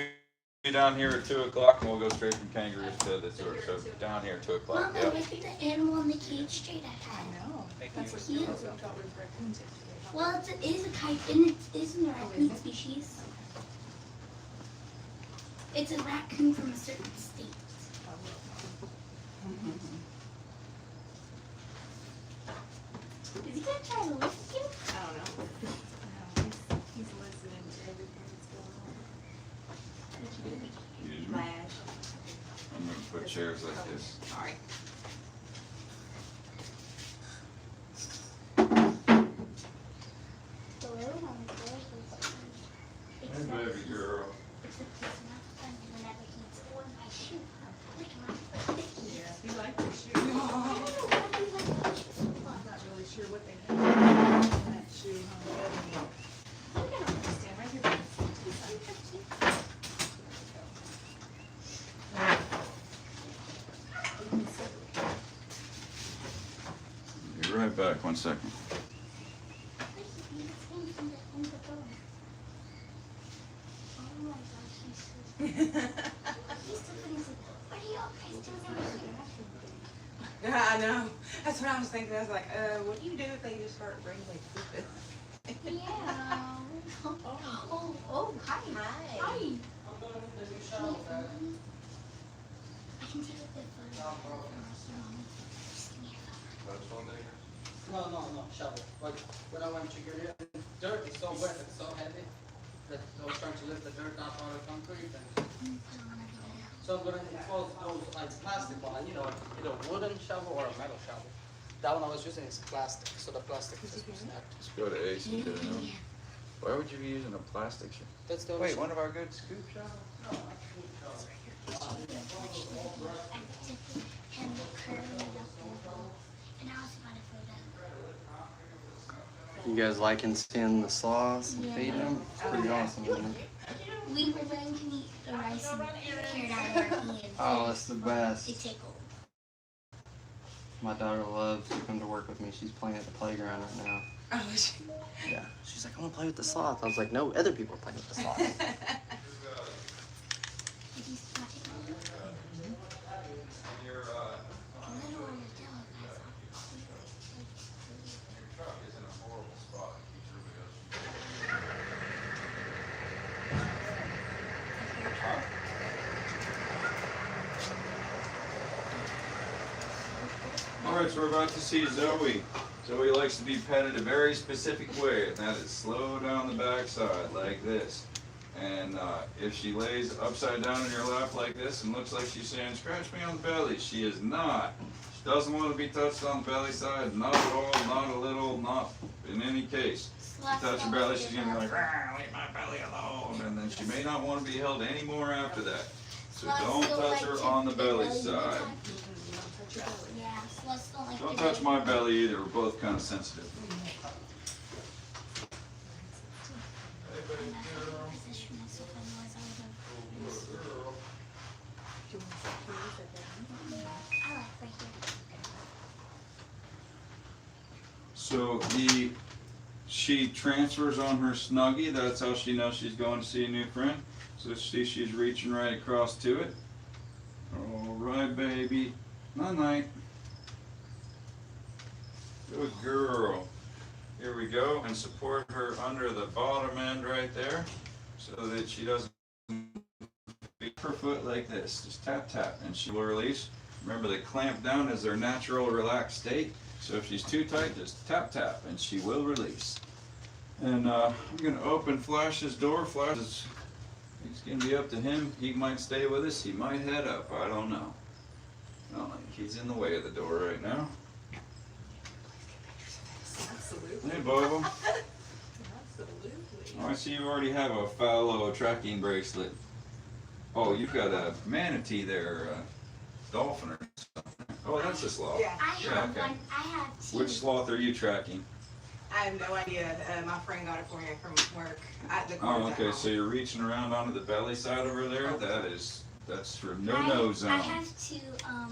be down here at 2 o'clock and we'll go straight from kangaroos to the tour. So down here at 2 o'clock, Mama, yep. look at the animal in the cage straight ahead. I know. That's cute. That's what we thought with raccoons. Well, it is a kite, and it isn't a raccoon species. It's a raccoon from a certain state. Is he gonna try to lick you? I don't know. He's listening to everything that's going on. Excuse me. Flash. I'm gonna put chairs like this. Sorry. The road on the door is Hey, baby girl. except it's not fun whenever he's on my shoe. Look at my Yeah, he liked your shoe. I don't know why he like my shoes so much. I'm not really sure what they have in that shoe. Look at him. Stand right here. He's so cute. Be right back, 1 second. Yeah, I know. That's what I was thinking. I was like, what do you do if they just start bringing like food? Yeah. Oh, hi. Hi. Hi. I can take a good photo. Just give me a photo. No, shovel. But when I went to get it, dirt is so wet, it's so heavy that I was trying to lift the dirt out of the concrete. And so I'm gonna install those like plastic one, either wooden shovel or a metal shovel. That one I was using is plastic, so the plastic is snapped. Let's go to Ace and get another. Why would you be using a plastic shoe? That's the Wait, one of our good scoop shovels? You guys liking seeing the sloths and feeding them? It's pretty awesome, isn't it? We were going to eat the rice and carrot out of our hands. Oh, it's the It best. tickled. My daughter loves to come to work with me. She's playing at the playground right now. Oh, she... Yeah. She's like, I want to play with the sloth. I was like, no, other people are playing with the sloth. Did you spot it? I don't want to tell Alright, so we're about to see Zoe. Zoe likes to be petted a very specific way, and that is slow down the backside, like this. And if she lays upside down in your lap like this and looks like she's saying, scratch me on the belly, she is not. She doesn't want to be touched on the belly side, not at all, not a little, not in any case. Sloths You touch her don't belly, like she's your gonna be like, belly. "Rah, leave my belly alone," and then she may not want to be held anymore after that. So Sloths don't don't touch like her to on the be belly belly side. Yeah, sloths don't like Don't to touch be- my belly either, we're both kind of sensitive. So she transfers on her Snuggie. That's how she knows she's going to see a new friend. So see, she's reaching right across to it. All right, baby. Night night. Good girl. Here we go, and support her under the bottom end right there, so that she doesn't beat her foot like this. Just tap tap, and she will release. Remember, the clamp down is their natural relaxed state. So if she's too tight, just tap tap, and she will release. And I'm gonna open Flash's door. Flash is, it's gonna be up to him. He might stay with us. He might head up. I don't know. I don't think he's in the way of the door right now. Absolutely. Hey, Bobo. Absolutely. Oh, I see you already have a fallow tracking bracelet. Oh, you've got a manatee there, dolphin or something. Oh, that's a sloth. Yeah. I have okay. one. I have two. Which sloth are you tracking? I have no idea. My friend got it for me from work. The Oh, car's at okay, home. so you're reaching around onto the belly side over there? That's for I no-no zone. have two. I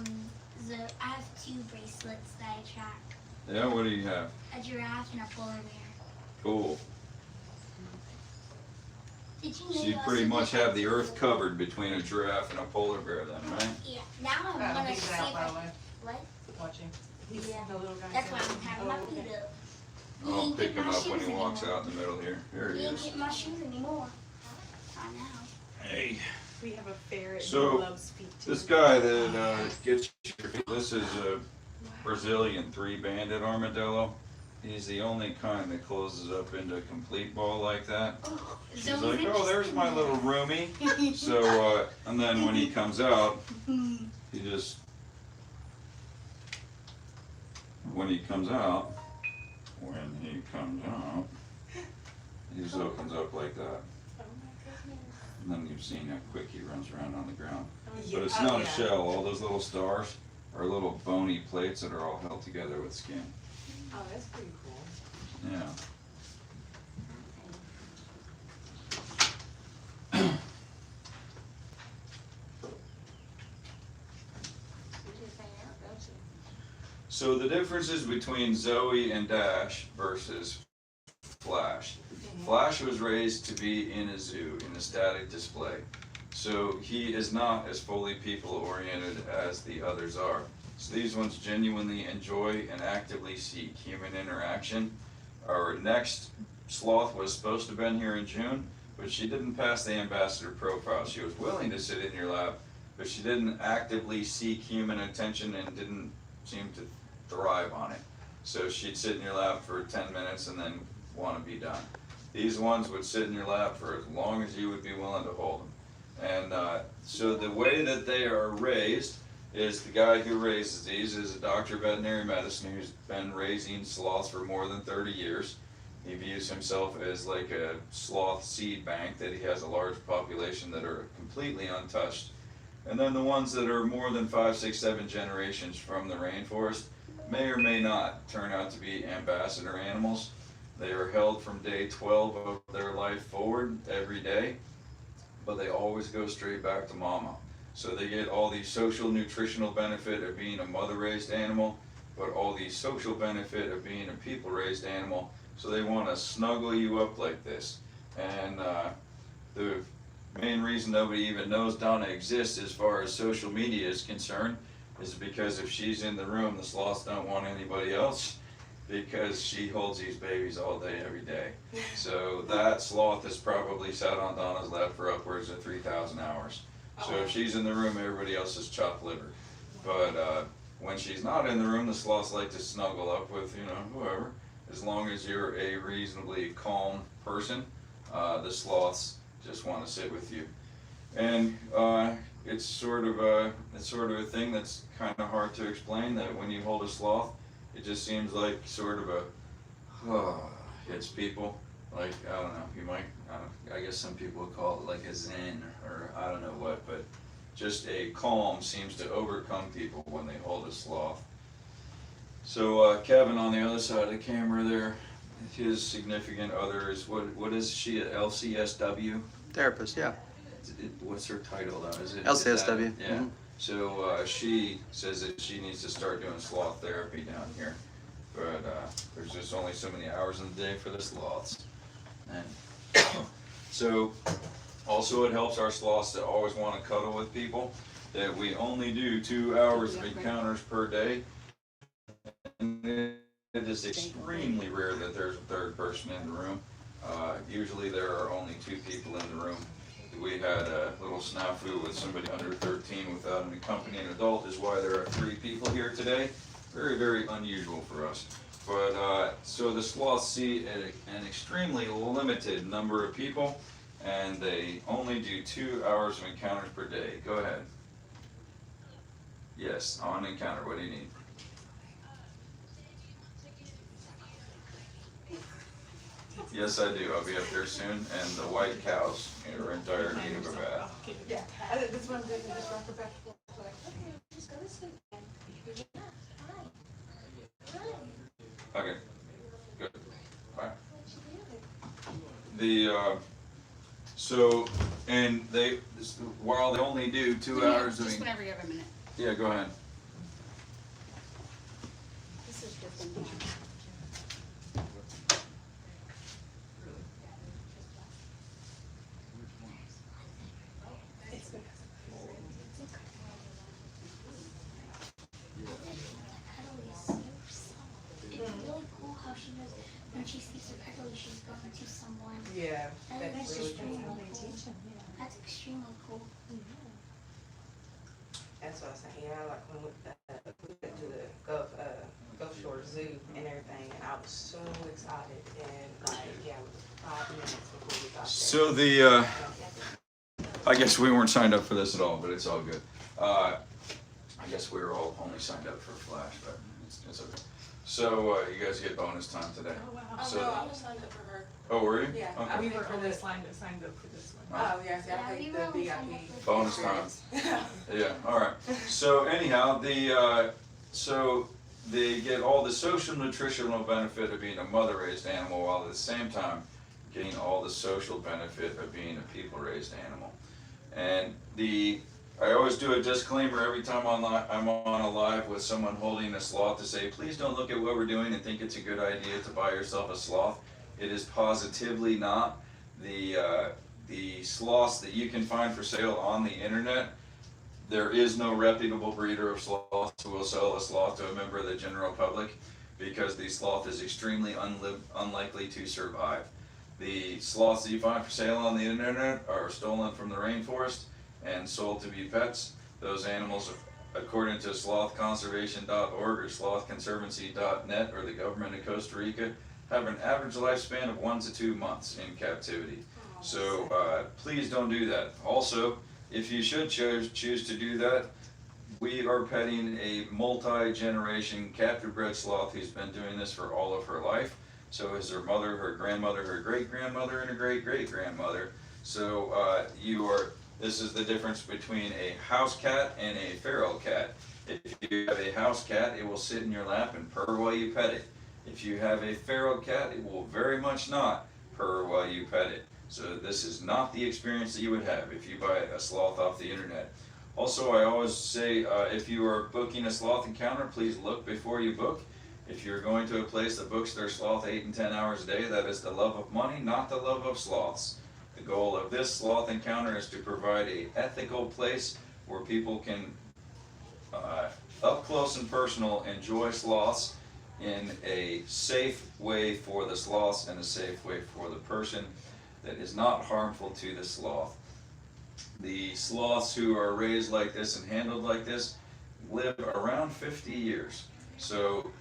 have two bracelets that I track. Yeah, what do you have? A giraffe and a polar bear. Cool. Did you know So you also pretty get much have the that earth too? covered between a giraffe and a polar bear then, right? Yeah. Now I want to He's see out, by the if way. what? Watching. He's Yeah. the little guy. That's why I'm having my feet up. You I'll didn't pick get him my up when shoes he walks anymore. out in the middle here. There You he didn't is. get my shoes anymore. Not now. Hey. We have a ferret So, who loves feet too. This guy that gets your feet, this is a Brazilian three-banded armadillo. He's the only kind that closes up into a complete ball like that. She's Zoe's like, oh, there's my little roomie. So, and then when he comes out, he just, when he comes out, he just opens up like that. And then you've seen how quick he runs around on the ground. But it's not a shell. All those little stars are little bony plates that are all held together with skin. Oh, that's pretty cool. Yeah. You just hang out, don't you? So the differences between Zoe and Dash versus Flash. Flash was raised to be in a zoo, in a static display. So he is not as fully people-oriented as the others are. So these ones genuinely enjoy and actively seek human interaction. Our next sloth was supposed to have been here in June, but she didn't pass the ambassador profile. She was willing to sit in your lap, but she didn't actively seek human attention and didn't seem to thrive on it. So she'd sit in your lap for 10 minutes and then want to be done. These ones would sit in your lap for as long as you would be willing to hold them. And so the way that they are raised is the guy who raises these is a doctor of veterinary medicine who's been raising sloths for more than 30 years. He views himself as like a sloth seed bank, that he has a large population that are completely untouched. And then the ones that are more than 5, 6, 7 generations from the rainforest may or may not turn out to be ambassador animals. They are held from day 12 of their life forward every day, but they always go straight back to mama. So they get all the social nutritional benefit of being a mother-raised animal, but all the social benefit of being a people-raised animal. So they want to snuggle you up like this. And the main reason nobody even knows Donna exists as far as social media is concerned is because if she's in the room, the sloths don't want anybody else, because she holds these babies all day, every day. So that sloth has probably sat on Donna's lap for upwards of 3,000 hours. So if she's in the room, everybody else is chopped liver. But when she's not in the room, the sloths like to snuggle up with, whoever. As long as you're a reasonably calm person, the sloths just want to sit with you. And it's sort of a thing that's kind of hard to explain, that when you hold a sloth, it just seems like sort of hits people. Like, I don't know, I guess some people would call it like a zen, or I don't know what, but just a calm seems to overcome people when they hold a sloth. So Kevin on the other side of the camera there, his significant other is, what is she, an LCSW? Therapist, yeah. What's her title though? Is it LCSW. Is that, yeah. So she says that she needs to start doing sloth therapy down here. but there's just only so many hours in the day for the sloths. And so, also it helps our sloths that always want to cuddle with people, that we only do 2 hours of encounters per day. And it is extremely rare that there's a third person in the room. Usually there are only 2 people in the room. We had a little snafu with somebody under 13 without an accompanying adult, is why there are 3 people here today. Very, very unusual for us. But so the sloths see an extremely limited number of people, and they only do 2 hours of encounters per day. Go ahead. Yes, on encounter. What do you need? Yes, I do. I'll be up there soon, and the white cows are in dire need of a bath. Yeah, this one didn't just rock her back and forth, like, okay, just go to sleep then. Yeah, fine. Okay, good. Bye. The so and they while they only do 2 hours of Just whenever you have a minute. yeah, go ahead. This is just in here. It's really cool how she knows when she sees her cuddly, she's going to someone. Yeah, And that's that's really just cool. really cool. That's extremely cool. That's what I was saying, yeah, like when we went to the Gulf Shore Zoo and everything, and I was so excited, and like, yeah, 5 minutes before we got there. So the I guess we weren't signed up for this at all, but it's all good. I guess we were all only signed up for Flash, but it's okay. So you guys get bonus time today. Oh, wow. So- no, I was signed up for her. Oh, were you? Yeah, Okay. We were only signed up for this one. Oh, yeah, see, I Yeah, we think were the only signed up VIP. for Bonus time. Yeah, all right. So anyhow, so they get all the social nutritional benefit of being a mother-raised animal, while at the same time getting all the social benefit of being a people-raised animal. And I always do a disclaimer every time I'm on a live with someone holding a sloth to say, please don't look at what we're doing and think it's a good idea to buy yourself a sloth. It is positively not. The sloths that you can find for sale on the internet, there is no reputable breeder of sloths who will sell a sloth to a member of the general public, because the sloth is extremely unlikely to survive. The sloths that you find for sale on the internet are stolen from the rainforest and sold to be pets. Those animals, according to slothconservation.org or slothconservancy.net or the government of Costa Rica, have an average lifespan of 1 to 2 months in captivity. So please don't do that. Also, if you should choose to do that, we are petting a multi-generation captive bred sloth who's been doing this for all of her life. So is her mother, her grandmother, her great-grandmother, and her great-great-grandmother. So this is the difference between a house cat and a feral cat. If you have a house cat, it will sit in your lap and purr while you pet it. If you have a feral cat, it will very much not purr while you pet it. So this is not the experience that you would have if you buy a sloth off the internet. Also, I always say, if you are booking a sloth encounter, please look before you book. If you're going to a place that books their sloth 8 and 10 hours a day, that is the love of money, not the love of sloths. The goal of this sloth encounter is to provide an ethical place where people can, up close and personal, enjoy sloths in a safe way for the sloths and a safe way for the person that is not harmful to the sloth. The sloths who are raised like this and handled like this live around 50 years. So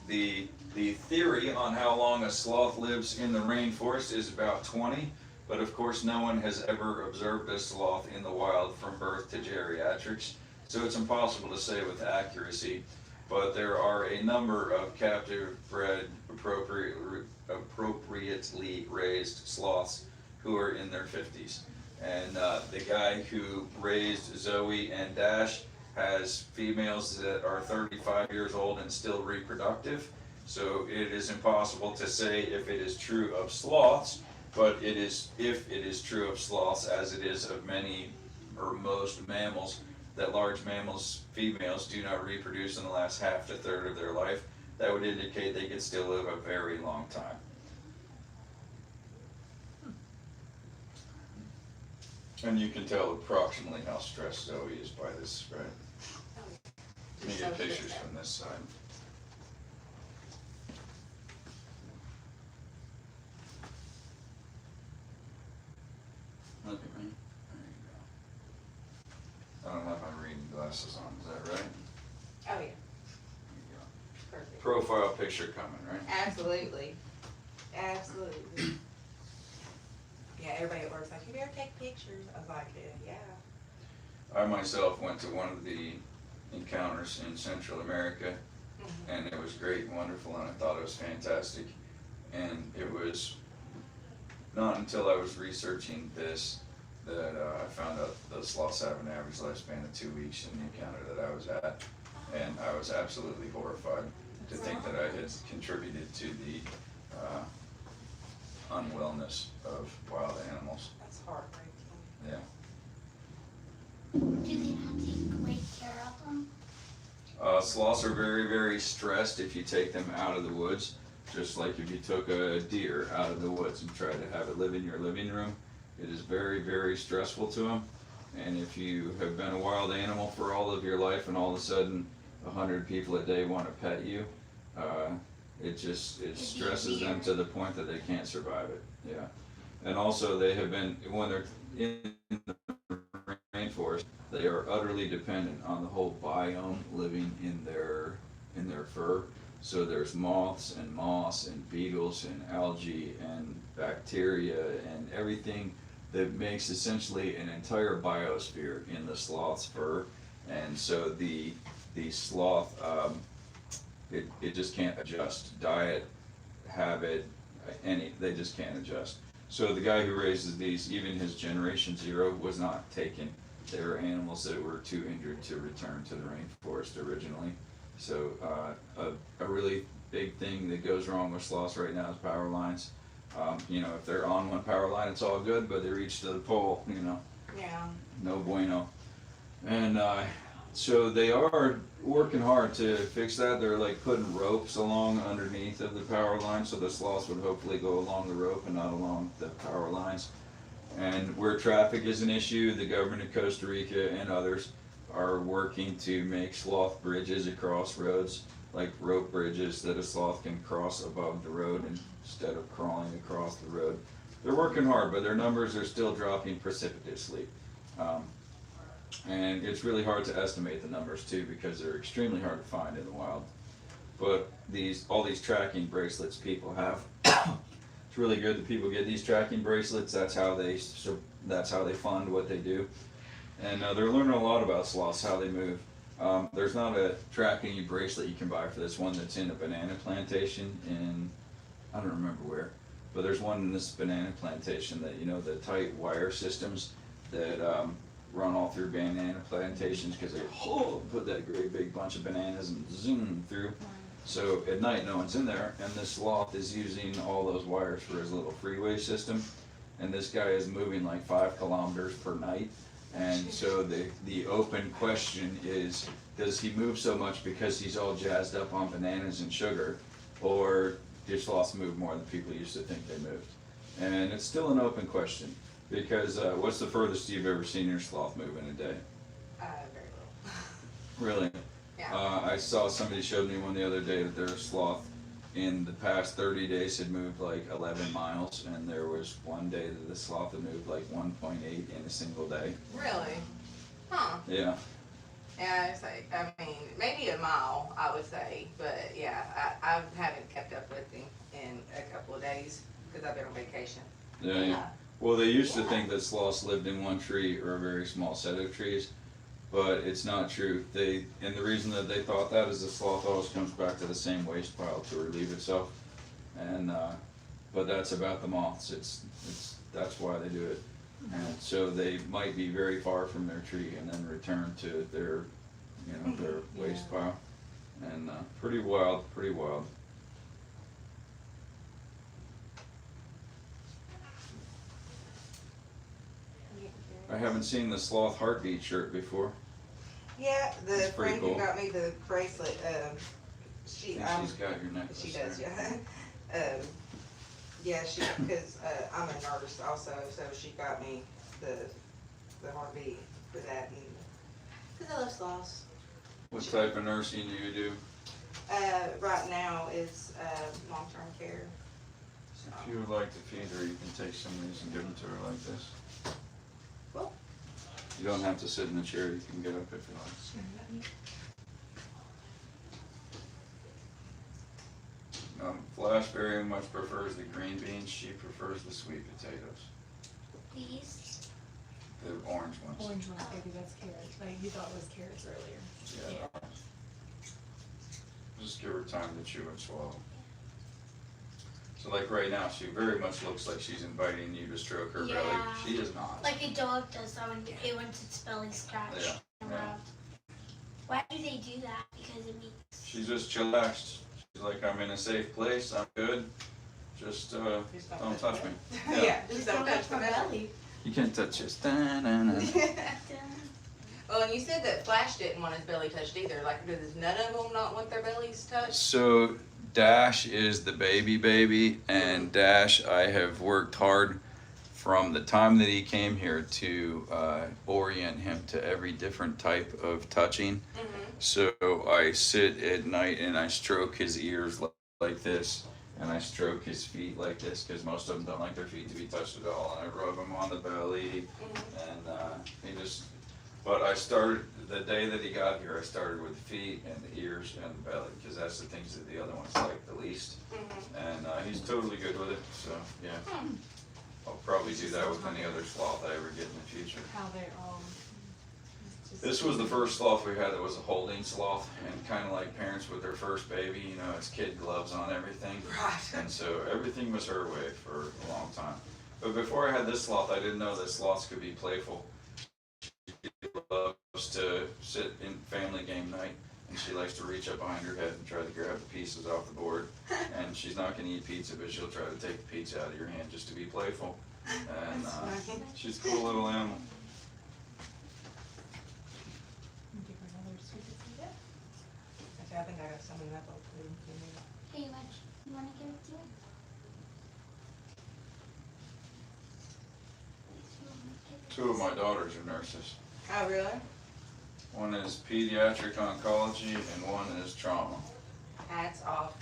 the theory on how long a sloth lives in the rainforest is about 20, but of course no one has ever observed a sloth in the wild from birth to geriatrics, so it's impossible to say with accuracy. But there are a number of captive bred, appropriately raised sloths who are in their 50s. And the guy who raised Zoe and Dash has females that are 35 years old and still reproductive. So it is impossible to say if it is true of sloths, but it is if it is true of sloths, as it is of many or most mammals, that large mammals, females, do not reproduce in the last half to third of their life. that would indicate they could still live a very long time. And you can tell approximately how stressed Zoe is by this, right? Let me get pictures from this side. Look at me. There you go. I don't have my reading glasses on, is that right? Oh, yeah. There you go. Perfect. Profile picture coming, right? Absolutely. Absolutely. Yeah, everybody at work's like, you better take pictures. I was like, yeah. I myself went to one of the encounters in Central America, and it was great and wonderful, and I thought it was fantastic. And it was not until I was researching this that I found out the sloths have an average lifespan of 2 weeks in the encounter that I was at, and I was absolutely horrified to think that I had contributed to the unwellness of wild animals. That's heartbreaking. Yeah. Do they not take great care of them? Sloths are very, very stressed if you take them out of the woods, just like if you took a deer out of the woods and tried to have it live in your living room. It is very, very stressful to them. And if you have been a wild animal for all of your life and all of a sudden 100 people a day want to pet you, it stresses them to the point that they can't survive it. Yeah. And also they have been, when they're in the rainforest, they are utterly dependent on the whole biome living in their fur. So there's moths and moss and beetles and algae and bacteria and everything that makes essentially an entire biosphere in the sloth's fur. And so the sloth, it just can't adjust. Diet, habit, they just can't adjust. So the guy who raises these, even his generation 0 was not taken. They were animals that were too injured to return to the rainforest originally. So a really big thing that goes wrong with sloths right now is power lines. If they're on one power line, it's all good, but they reach to the pole, Yeah. no bueno. And so they are working hard to fix that. They're like putting ropes along underneath of the power line, so the sloths would hopefully go along the rope and not along the power lines. And where traffic is an issue, the government of Costa Rica and others are working to make sloth bridges across roads, like rope bridges that a sloth can cross above the road instead of crawling across the road. They're working hard, but their numbers are still dropping precipitously. And it's really hard to estimate the numbers too, because they're extremely hard to find in the wild. But all these tracking bracelets people have, it's really good that people get these tracking bracelets. That's how they fund what they do. And they're learning a lot about sloths, how they move. There's not a tracking bracelet you can buy for this one that's in a banana plantation in, I don't remember where, but there's one in this banana plantation that, the tight wire systems that run all through banana plantations, because they put that great big bunch of bananas and zoom through. So at night no one's in there, and this sloth is using all those wires for his little freeway system, and this guy is moving like 5 kilometers per night. And so the open question is, does he move so much because he's all jazzed up on bananas and sugar, or do sloths move more than people used to think they moved? And it's still an open question, because what's the furthest you've ever seen your sloth move in a day? Very little. Really? Yeah. I saw somebody showed me one the other day that their sloth in the past 30 days had moved like 11 miles, and there was one day that the sloth had moved like 1.8 in a single day. Really? Huh. Yeah. Yeah, it's like, maybe a mile, I would say, but yeah, I haven't kept up with him in a couple of days, because I've been on vacation. Yeah. Well, they used to think that sloths lived in one tree or a very small set of trees, but it's not true. And the reason that they thought that is the sloth always comes back to the same waste pile to relieve itself. And but that's about the moths. That's why they do it. And so they might be very far from their tree and then return to their waste pile. And pretty wild. I haven't seen the sloth heartbeat shirt before. Yeah, the That's pretty friend cool. who got me the bracelet, She, I think she's got your necklace. she does, there. yeah. Yeah, because I'm a nurse also, so she got me the heartbeat for that, and because I love sloths. What type of nursing do you do? Right now is long-term care. So. If you would like to feed her, you can take some of these and give them to her like this. Cool. You don't have to sit in the chair, you can get up if you like. Flash very much prefers the green beans, she prefers the sweet potatoes, These. the orange ones. Orange ones, maybe that's carrots. Like you thought it was carrots earlier. Yeah. Just give her time to chew and swallow. So like right now, she very much looks like she's inviting you to stroke her belly. Yeah. She is not. Like a dog does that when it wants its belly scratched Yeah, and yeah. rubbed. Why do they do that? Because it makes. She's just chillaxed. She's like, I'm in a safe place, I'm good. Just don't touch me. Yeah, just don't touch my belly. You can't touch this. Da-na-na. Well, and you said that Flash didn't want his belly touched either. Like, does none of them not want their bellies touched? So Dash is the baby, and Dash, I have worked hard from the time that he came here to orient him to every different type of touching. Mm-hmm. So I sit at night and I stroke his ears like this, and I stroke his feet like this, because most of them don't like their feet to be touched at all. And I rub him on the belly, and he just. But I started, the day that he got here, I started with the feet and the ears and the belly, because that's the things that the other ones like the least. And he's totally good with it, so yeah. I'll probably do that with any other sloth I ever get in the future. How they're all. This was the first sloth we had that was a holding sloth, and kind of like parents with their first baby, you know, it's kid gloves on everything. Right. And so everything was her way for a long time. But before I had this sloth, I didn't know that sloths could be playful. She loves to sit in family game night, and she likes to reach up behind her head and try to grab the pieces off the board. And she's not going to eat pizza, but she'll try to take the pizza out of your hand just to be playful. And she's a cool little animal. Give her another sweet potato. I think I got some in that bowl too. Hey, you want to give it to her? Two of my daughters are nurses. Oh, really? One is pediatric oncology and one is trauma. Hats off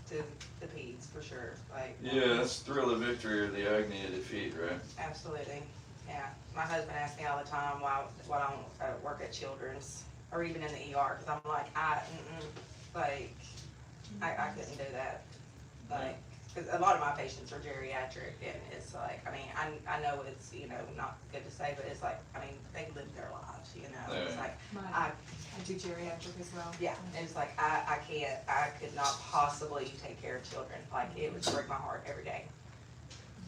to the peds for sure. Like. Yeah, that's thrill of victory or the agony of defeat, right? Absolutely. Yeah. My husband asks me all the time why I don't work at Children's or even in the ER, because I'm like, I couldn't do that. Like, because a lot of my patients are geriatric, and it's like, I mean, I know it's, you know, not good to say, but it's like, I mean, they live their lives, you know. It's Yeah. like, I do geriatric as well. yeah, it's like, I could not possibly take care of children. Like, it would break my heart every day.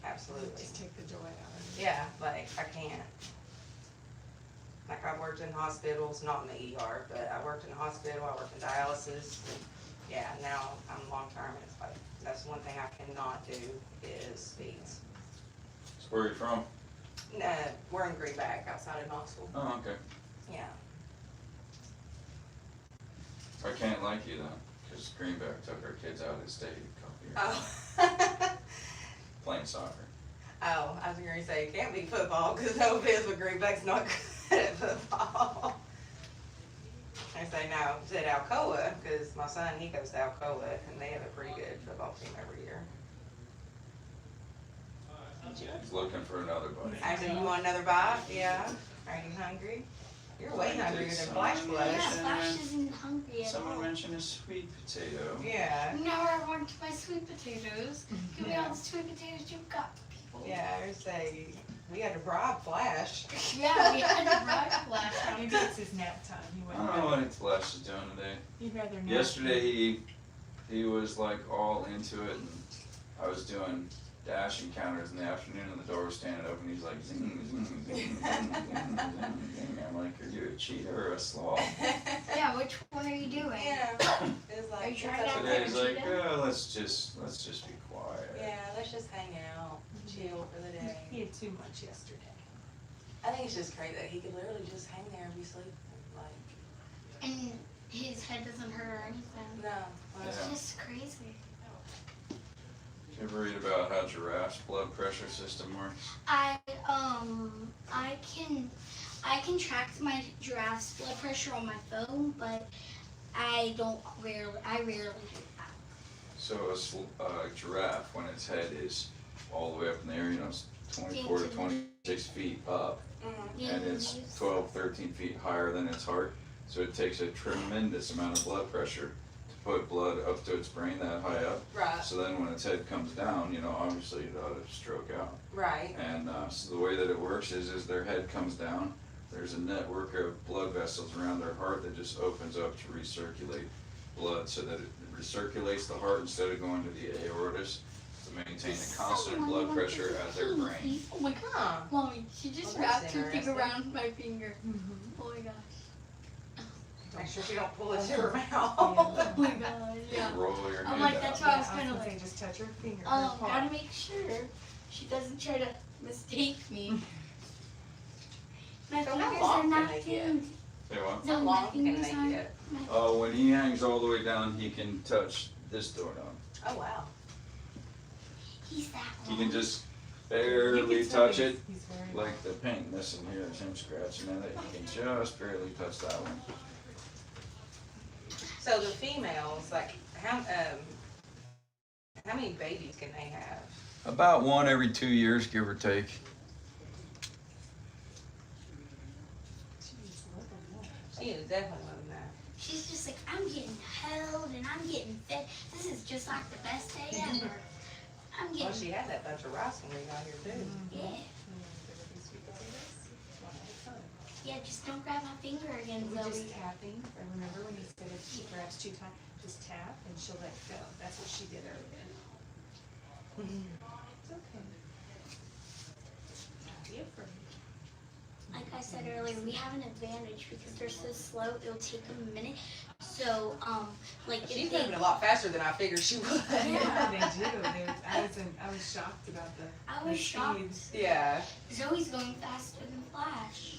Absolutely. Just take the joy out of it. Yeah, like, I can't. Like, I worked in hospitals, not in the ER, but I worked in a hospital, I worked in dialysis, and yeah, now I'm long-term, and it's like, that's one thing I cannot do is feeds. So where are you from? We're in Greenback, outside of Knoxville. Oh, okay. Yeah. I can't like you then, because Greenback took our kids out of state a couple years Oh. playing soccer. Oh, I was gonna say, it can't be football, because no offense, but Greenback's not good at football. I say no, it's at Alcoa, because my son, he goes to Alcoa, and they have a pretty good football team every year. He's looking for another buddy. I said, you want another bite? Yeah. Are you hungry? You're way hungrier than Flash Yeah, was. Flash isn't hungry at Someone all. mentioned a sweet potato. Yeah. Now I want my sweet potatoes. Give me all the sweet potatoes you've got, people. Yeah, I would say, we had to bribe Flash. Yeah, we had to bribe Flash. Maybe it's his nap time. He I wouldn't don't know rather, what Flash is doing today. he'd rather nap. Yesterday he was like all into it, and I was doing dash encounters in the afternoon, and the door was standing open. He's like zing, zing, zing, zing, zing, zing, zing. I'm like, are you a cheetah or a sloth? Yeah, which one are you doing? Yeah. It's like, Are you trying to Today he's like, cheetah? oh, let's just be quiet. yeah, let's just hang out, chill for the day. He had too much yesterday. I think it's just crazy that he could literally just hang there and be sleeping. Like, And his head doesn't hurt or anything. no, It's Yeah. just crazy. You ever read about how giraffes' blood pressure system works? I can track my giraffe's blood pressure on my phone, but I rarely do that. So a giraffe, when its head is all the way up in the air, you know, it's 24 to 26 feet up, Yeah, and it's 12, 13 feet higher than its heart. So it takes a tremendous amount of blood pressure to put blood up to its brain that high up. Right. So then when its head comes down, you know, obviously it ought to stroke out. Right. And so the way that it works is their head comes down, there's a network of blood vessels around their heart that just opens up to recirculate blood so that it recirculates the heart instead of going to the aortas to maintain a constant blood pressure at their brain. Oh my god. Huh. Mommy, she just Well, that's wrapped her thing interesting. around my finger. Oh my gosh. Make sure you don't pull it to her mouth. Oh my god, yeah. Roll your I'm hand like, out. that's why I was kind of like, just touch her finger. gotta make sure she doesn't try to mistake me. My So how fingers long are can not they get? thin. Say what? No, How my long can fingers they aren't. get? Oh, when he hangs all the way down, he can touch this doorknob. Oh, wow. He's that He long. can just barely touch it, like the paint missing here is him scratching at it. He can just barely touch that one. So the females, like, how many babies can they have? About one every 2 years, give or take. She is definitely more than that. She's just like, I'm getting held and I'm getting fed. This is just like the best day ever. I'm Well, getting, she had that bunch of rice when we got here too. yeah. Yeah, just don't grab my finger again, We're Zoe. just tapping. I remember when you said if she grabs 2 times, just tap and she'll let go. That's what she did earlier. It's okay. Don't be afraid. Like I said earlier, we have an advantage because they're so slow. It'll take them a minute. So, like She's if they, moving a lot faster than I figured she would. Yeah, they do. I was shocked about the I the was shocked. speeds. Yeah. Zoe's going faster than Flash.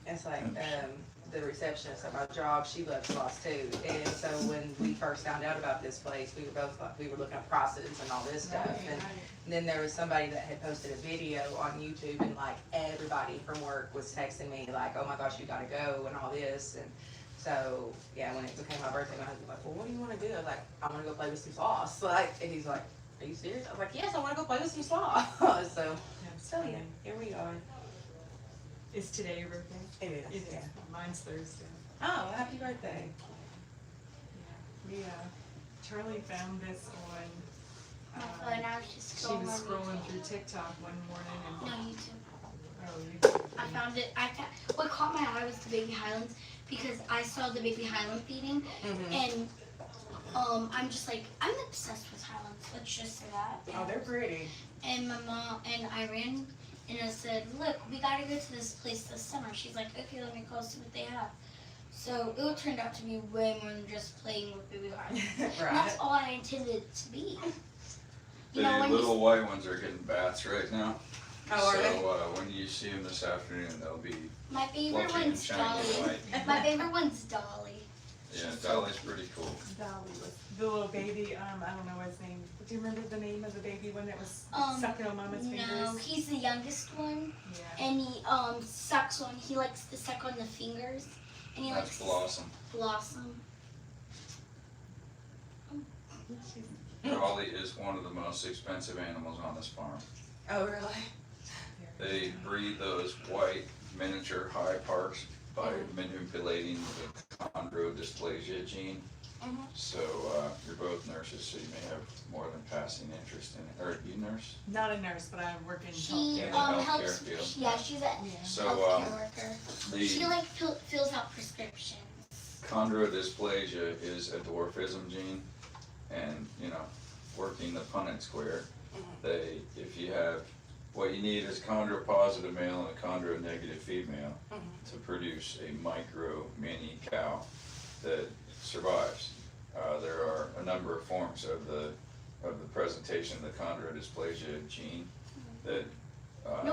It's like, the receptionist at my job, she loves Sloth too. And so when we first found out about this place, we were both like, we were looking at prices and all this stuff. And then there was somebody that had posted a video on YouTube and like everybody from work was texting me like, oh my gosh, you gotta go and all this. And so, yeah, when it became my birthday, my husband was like, well, what do you wanna do? I was like, I wanna go play with some sloths. Like, and he's like, are you serious? I was like, yes, I wanna go play with some sloths. So yeah, here we are. Is today your birthday? It is, It is. yeah. Mine's Thursday. Oh, happy birthday. Yeah. We, Charlie found this on, My phone, I was just she scrolling. was on scrolling YouTube. through TikTok one morning and, No, YouTube. oh, you. I found it. What caught my eye was the baby Highlands because I saw the baby Highland feeding, and I'm just like, I'm obsessed with Highlands. Let's just say that. Oh, they're pretty. And my mom and I ran and I said, look, we gotta go to this place this summer. She's like, okay, let me go see what they have. So it turned out to be way more than just playing with baby Highlands. And that's Right. all I intended it to be. The You know, when little white ones are getting baths right now. Oh, are they? So when you see them this afternoon, they'll be my favorite fluffy and one's shiny and Dolly. white. My favorite one's Dolly. Yeah, Dolly's pretty cool. Dolly was the little baby, I don't know his name. Do you remember the name of the baby one that was sucking on Mama's fingers? No, he's the youngest one, Yeah. and he sucks on. He likes to suck on the fingers, and he That's likes Blossom. to blossom. Dolly is one of the most expensive animals on this farm. Oh, really? They breed those white miniature high parks by manipulating the chondrodysplasia gene. So you're both nurses, so you may have more than passing interest in it. Or you nurse? Not a nurse, but I work in She In the healthcare. helps. healthcare field. Yeah, she's a So healthcare worker. She the like fills out prescriptions. chondrodysplasia is a dwarfism gene, and you know, working the Punnett square, if you have, what you need is chondropositive male and a chondronegative female to produce a micro mini cow that survives. There are a number of forms of the presentation of the chondrodysplasia gene that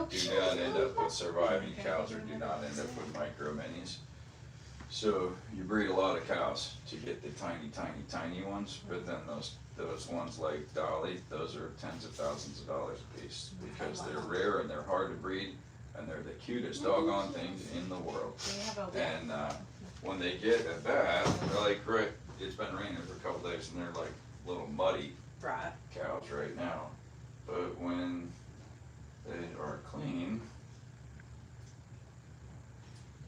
do not end up with surviving cows or do not end up with micro minis. So you breed a lot of cows to get the tiny ones, but then those ones like Dolly, those are tens of thousands of dollars a piece because they're rare and they're hard to breed and they're the cutest doggone things in the world. And when they get a bath, they're like, right, it's been raining for a couple days and they're like little muddy Right. cows right now. But when they are clean,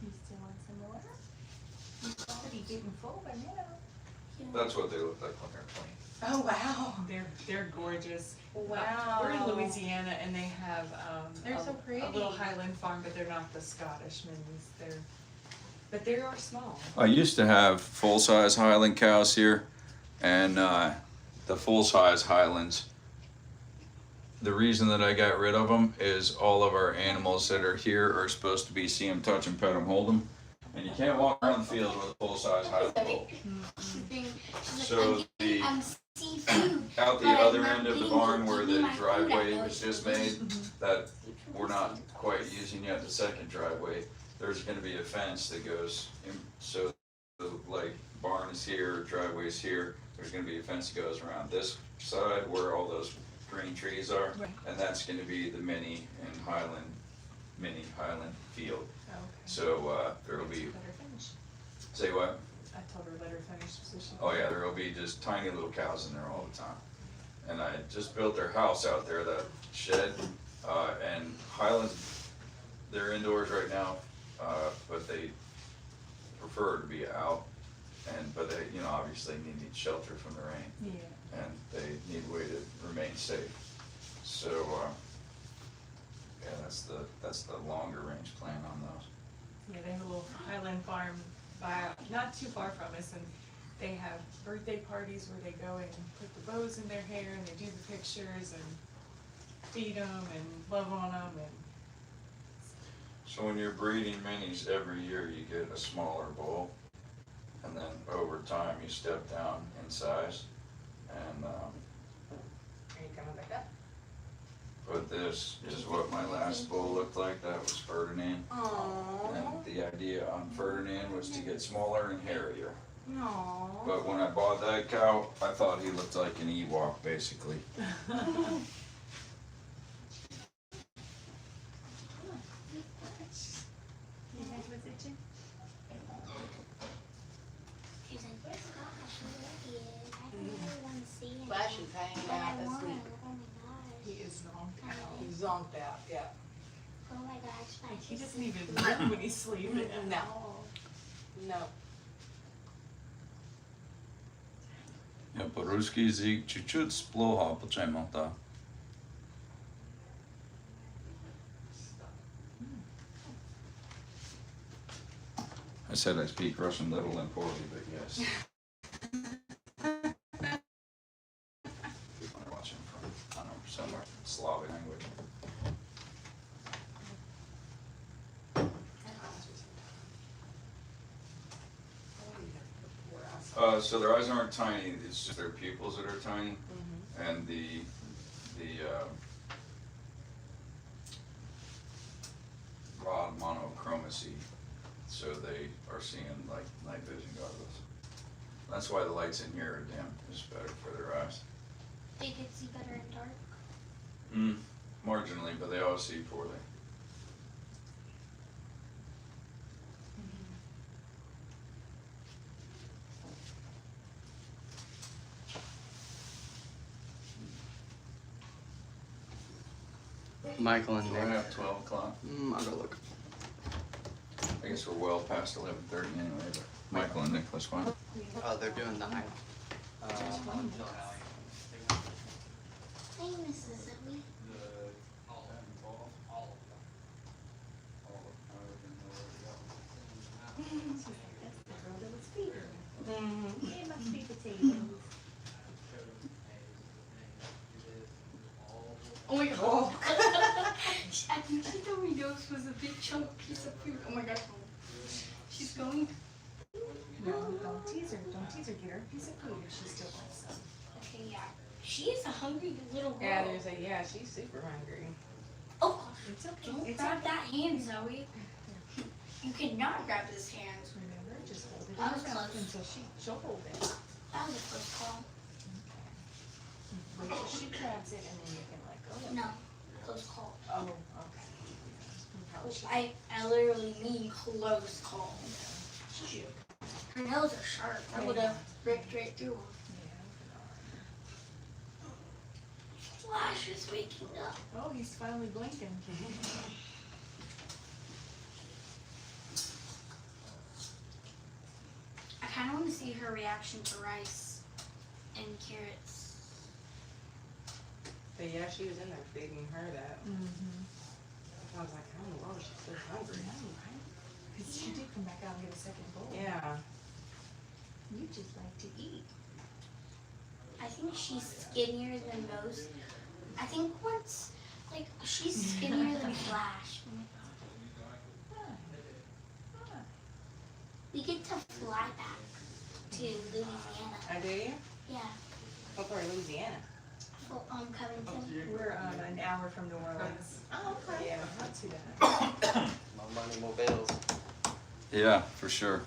You still want some more? You're already getting full by now. that's what they look like when they're clean. Oh, wow. They're gorgeous. Wow. We're in Louisiana and they have They're so a little pretty. Highland farm, but they're not the Scottish minis. But they are small. I used to have full-size Highland cows here, and the full-size Highlands, the reason that I got rid of them is all of our animals that are here are supposed to be see them, touch them, pet them, hold them, and you can't walk around the field with a full-size Highland bull. So the out the other end of the barn where the driveway was just made, that we're not quite using yet, the second driveway, there's gonna be a fence that goes in, so the like barn is here, driveway's here, there's gonna be a fence that goes around this side where all those green trees are, and that's gonna be the mini Highland field. Okay. So there'll be, Let her finish. say what? I told her let her finish so she. Oh yeah, there'll be just tiny little cows in there all the time. And I just built their house out there, that shed, and Highlands, they're indoors right now, but they prefer to be out. But they, obviously need shelter from the rain, Yeah. and they need a way to remain safe. So, yeah, that's the longer range plan on those. Yeah, they have a little Highland farm not too far from us, and they have birthday parties where they go and put the bows in their hair and they do the pictures and feed them and love on them and. So when you're breeding minis, every year you get a smaller bull, and then over time you step down in size. And Are you coming back up? but this is what my last bull looked like. That was Ferdinand. Aww. And the idea on Ferdinand was to get smaller and hairier. Aww. But when I bought that cow, I thought he looked like an Ewok, basically. You guys was itching? She's like, where's Flash? There he is. I don't really want to see him. Flash is hanging But I out want asleep. him. Oh my He gosh. is zonked out. He's zonked out, yeah. Oh my gosh, Flash. He is doesn't even look when he's sleeping. No. No. Я по-русски язык чуть-чуть плохо, почему-то. I said I speak Russian little and poorly, but yes. People are watching from, I don't know, somewhere Slavic language. So their eyes aren't tiny, it's just their pupils that are tiny, and the rod monochromacy, so they are seeing like night vision goggles. That's why the lights in here are dim, it's better for their eyes. They can see better in dark. Marginally, but they all see poorly. Michael and Do I Nick. have 12 o'clock? I'll go look. I guess we're well past 11:30 anyway, but Michael and Nicholas, fine. Oh, they're doing the hike. Hey, Mrs. Zoe. It must be potatoes. Oh my god. I think she told me those was a big chunk piece of food. Oh my god. She's going. No, don't tease her. Don't tease her. Get her a piece of food if she still wants some. Okay, yeah. She is a hungry little girl. Yeah, she's super hungry. Oh gosh. It's okay. Don't It's grab okay. that hand, Zoe. You cannot grab this hand. Remember, just hold it That was in her mouth close. until she'll hold it. That was a close call. Wait till she grabs it and then you can let go of it. No, close call. Oh, okay. We probably should- I literally mean close call. should. Her nails are sharp. I would have ripped right through them. Flash is waking up. Oh, he's finally blinking. I kind of want to see her reaction to rice and carrots. But yeah, she was in there feeding her that. Mm-hmm. I was like, oh, wow, she's so hungry. Because she did come back out and get a second bowl. Yeah. You just like to eat. I think she's skinnier than most. I think once, like, she's skinnier than Flash. We get to fly back to Louisiana. I do you? Yeah, What part of Louisiana? Covington. We're an hour from New Orleans. Oh, okay. Yeah, not too bad. More money, more bills. Yeah, for sure.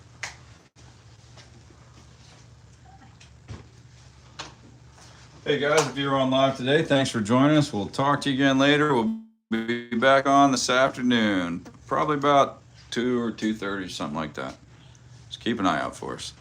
Hey guys, if you're on live today, thanks for joining us. We'll talk to you again later. We'll be back on this afternoon, probably about 2 or 2:30, something like that. Just keep an eye out for us.